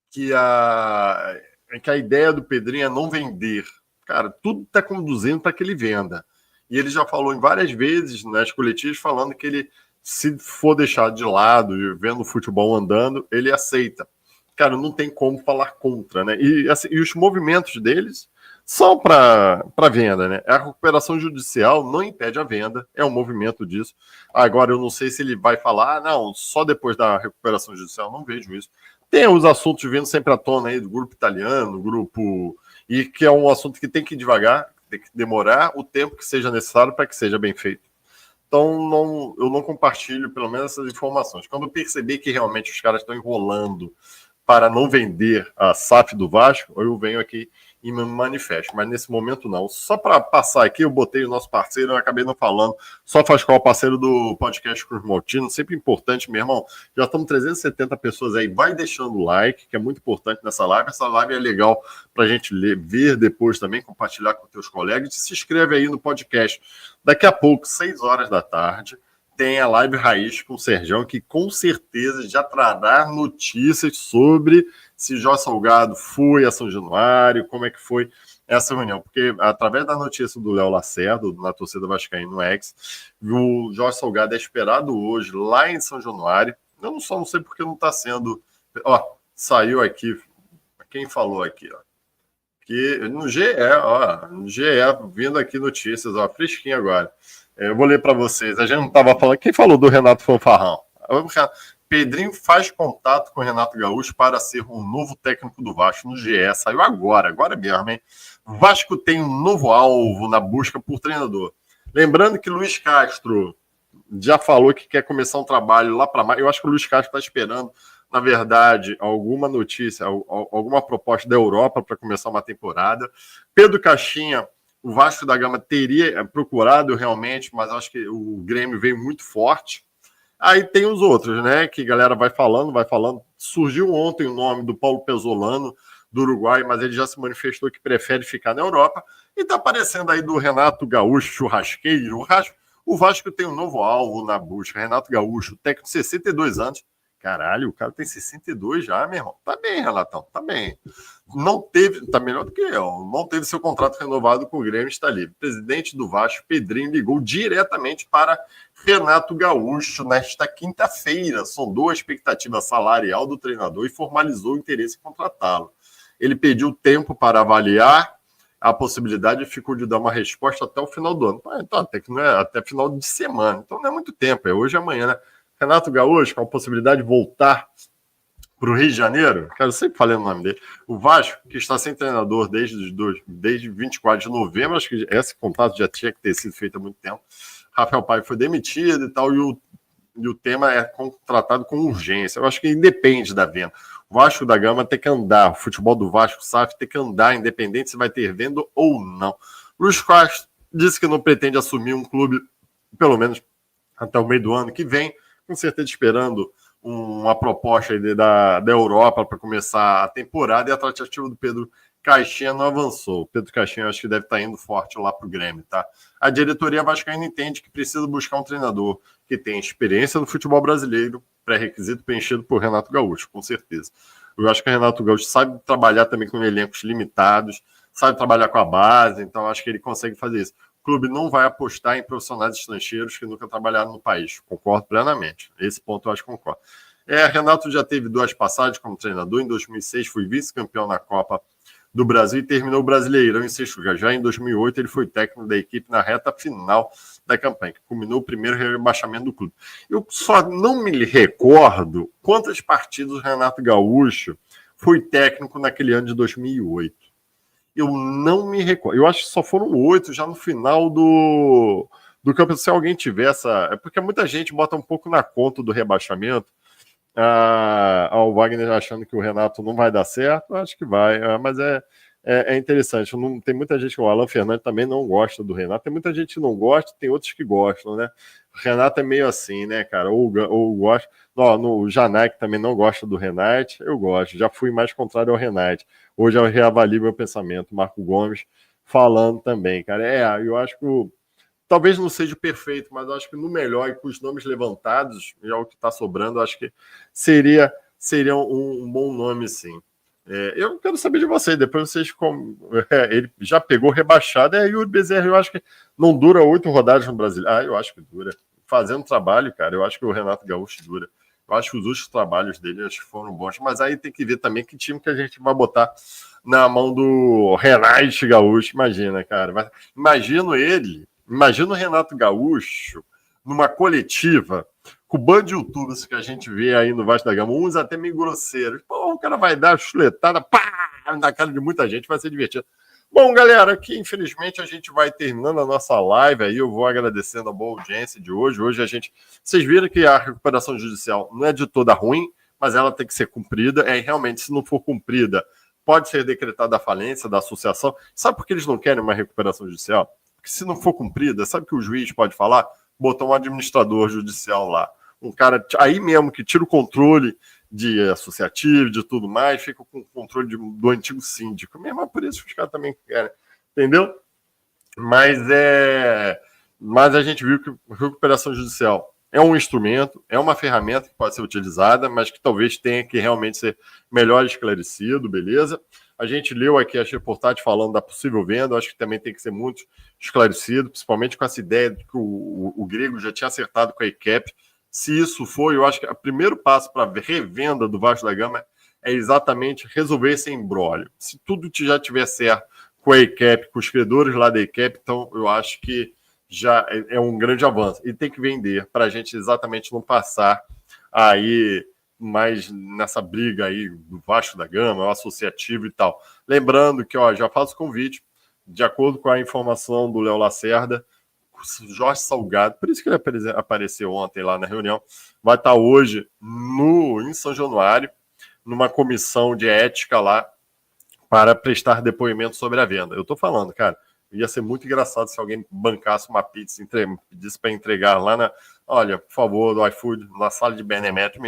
que a ideia do Pedrinho é não vender. Cara, tudo está conduzindo para que ele venda. E ele já falou em várias vezes nas coletivas falando que ele, se for deixado de lado, vendo o futebol andando, ele aceita. Cara, não tem como falar contra, né? E os movimentos deles são para venda, né? A recuperação judicial não impede a venda, é um movimento disso. Agora, eu não sei se ele vai falar, não, só depois da recuperação judicial, não vejo isso. Tem os assuntos vindo sempre à tona aí do grupo italiano, e que é um assunto que tem que ir devagar, tem que demorar o tempo que seja necessário para que seja bem feito. Então, eu não compartilho, pelo menos, essas informações. Quando eu perceber que realmente os caras estão enrolando para não vender a SAF do Vasco, eu venho aqui e me manifesto. Mas nesse momento, não. Só para passar aqui, eu botei o nosso parceiro, eu acabei não falando. Só faz qual parceiro do podcast Cruz Maltino, sempre importante, meu irmão. Já estamos 370 pessoas aí. Vai deixando o like, que é muito importante nessa live. Essa live é legal para a gente ver depois também, compartilhar com teus colegas. E se inscreve aí no podcast. Daqui a pouco, 6 horas da tarde, tem a live raiz com o Sergião, que com certeza já trará notícias sobre se Jorge Salgado foi a São Januário, como é que foi essa reunião. Porque através da notícia do Léo Lacerda, na torcida vascaína no X, o Jorge Salgado é esperado hoje lá em São Januário. Eu não sei porque não está sendo... Ó, saiu aqui, quem falou aqui, ó. Que no GE, vindo aqui notícias, ó, fresquinho agora. Eu vou ler para vocês. A gente não estava falando. Quem falou do Renato Fanfarrão? Pedrinho faz contato com o Renato Gaúcho para ser o novo técnico do Vasco no GE. Saiu agora mesmo, hein? Vasco tem um novo alvo na busca por treinador. Lembrando que Luiz Castro já falou que quer começar um trabalho lá para mais. Eu acho que o Luiz Castro está esperando, na verdade, alguma notícia, alguma proposta da Europa para começar uma temporada. Pedro Caixinha, o Vasco da Gama teria procurado realmente, mas acho que o Grêmio veio muito forte. Aí tem os outros, né? Que a galera vai falando. Surgiu ontem o nome do Paulo Pesolano, do Uruguai, mas ele já se manifestou que prefere ficar na Europa. E tá aparecendo aí do Renato Gaúcho, churrasqueiro. O Vasco tem um novo alvo na busca. Renato Gaúcho, técnico de 62 anos. Caralho, o cara tem 62 já, meu irmão. Tá bem, Renatão, tá bem. Tá melhor do que eu. Não teve seu contrato renovado com o Grêmio, está livre. O presidente do Vasco, Pedrinho, ligou diretamente para Renato Gaúcho nesta quinta-feira. Sondou a expectativa salarial do treinador e formalizou o interesse em contratá-lo. Ele pediu tempo para avaliar a possibilidade e ficou de dar uma resposta até o final do ano. Então, até que não é até final de semana. Então não é muito tempo, é hoje e amanhã, né? Renato Gaúcho, com a possibilidade de voltar para o Rio de Janeiro, cara, eu sempre falei o nome dele. O Vasco, que está sem treinador desde 24 de novembro, acho que esse contato já tinha que ter sido feito há muito tempo. Rafael Paiva foi demitido e tal, e o tema é contratado com urgência. Eu acho que independe da venda. O Vasco da Gama tem que andar, o futebol do Vasco, SAF, tem que andar, independente se vai ter venda ou não. Luiz Castro disse que não pretende assumir um clube, pelo menos até o meio do ano que vem, com certeza esperando uma proposta da Europa para começar a temporada, e a tratativa do Pedro Caixinha não avançou. O Pedro Caixinha acho que deve estar indo forte lá para o Grêmio, tá? A diretoria vascaína entende que precisa buscar um treinador que tenha experiência no futebol brasileiro, pré-requisito preenchido por Renato Gaúcho, com certeza. Eu acho que o Renato Gaúcho sabe trabalhar também com elencos limitados, sabe trabalhar com a base, então acho que ele consegue fazer isso. O clube não vai apostar em profissionais estrangeiros que nunca trabalharam no país. Concordo plenamente. Esse ponto eu acho que concordo. Renato já teve 2 passagens como treinador. Em 2006 foi vice-campeão na Copa do Brasil e terminou o Brasileirão em 6º lugar. Já em 2008 ele foi técnico da equipe na reta final da campanha, que culminou o primeiro rebaixamento do clube. Eu só não me recordo quantas partidas o Renato Gaúcho foi técnico naquele ano de 2008. Eu não me recordo. Eu acho que só foram 8 já no final do campeonato. Se alguém tiver essa... É porque muita gente bota um pouco na conta do rebaixamento. O Wagner achando que o Renato não vai dar certo. Eu acho que vai. Mas é interessante. Não, tem muita gente, o Alan Fernandes também não gosta do Renato. Tem muita gente que não gosta, tem outros que gostam, né? O Renato é meio assim, né, cara? Ou gosta. O Janai, que também não gosta do Renato, eu gosto. Já fui mais contrário ao Renato. Hoje eu reavalio meu pensamento. Marco Gomes falando também, cara. Eu acho que talvez não seja perfeito, mas eu acho que no melhor e com os nomes levantados, já o que está sobrando, eu acho que seria um bom nome, sim. Eu quero saber de vocês, depois vocês ele já pegou rebaixado, Yuri Bezerra, eu acho que não dura 8 rodadas no Brasil. Eu acho que dura. Fazendo trabalho, cara, eu acho que o Renato Gaúcho dura. Eu acho que os últimos trabalhos dele acho que foram bons, mas aí tem que ver também que time que a gente vai botar na mão do Renato Gaúcho, imagina, cara. Imagina o Renato Gaúcho numa coletiva com o bando de youtubers que a gente vê aí no Vasco da Gama, uns até meio grosseiros. Pô, o cara vai dar chuletada, pá, na cara de muita gente, vai ser divertido. Bom, galera, aqui infelizmente a gente vai terminando a nossa live aí. Eu vou agradecendo a boa audiência de hoje. Hoje vocês viram que a recuperação judicial não é de toda ruim, mas ela tem que ser cumprida. Realmente, se não for cumprida, pode ser decretada a falência da associação. Sabe por que eles não querem uma recuperação judicial? Porque se não for cumprida, sabe o que o juiz pode falar? Botar um administrador judicial lá. Um cara aí mesmo que tira o controle de associativo, de tudo mais, fica com o controle do antigo síndico. Mesmo é por isso que os caras também querem. Entendeu? Mas a gente viu que a recuperação judicial é um instrumento, é uma ferramenta que pode ser utilizada, mas que talvez tenha que realmente ser melhor esclarecido, beleza? A gente leu aqui as reportagens falando da possível venda, acho que também tem que ser muito esclarecido, principalmente com essa ideia de que o Grego já tinha acertado com a ICAP. Se isso for, eu acho que o primeiro passo para a revenda do Vasco da Gama é exatamente resolver esse imbróglio. Se tudo já tiver certo com a ICAP, com os credores lá da ICAP, então eu acho que já é um grande avanço. E tem que vender para a gente exatamente não passar aí mais nessa briga aí do Vasco da Gama, o associativo e tal. Lembrando que já faço convite, de acordo com a informação do Léo Lacerda, Jorge Salgado, por isso que ele apareceu ontem lá na reunião, vai estar hoje em São Januário, numa comissão de ética lá, para prestar depoimento sobre a venda. Eu estou falando, cara, ia ser muito engraçado se alguém bancasse uma pizza, pedisse para entregar lá olha, por favor, do iFood, na sala de Benemérito,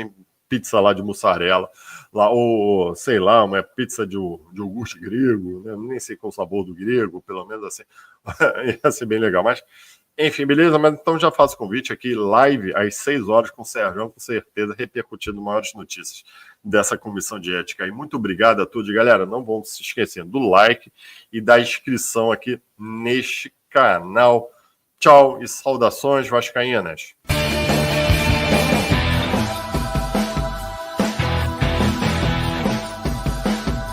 pizza lá de mussarela, lá, ou sei lá, uma pizza de iogurte grego, né? Nem sei qual é o sabor do grego, pelo menos assim, ia ser bem legal, mas enfim, beleza? Mas então já faço convite aqui, live às 6 horas com o Sérgio, com certeza, repercutindo maiores notícias dessa comissão de ética. E muito obrigado a todos, galera. Não vão se esquecendo do like e da inscrição aqui neste canal. Tchau e saudações vascaínas.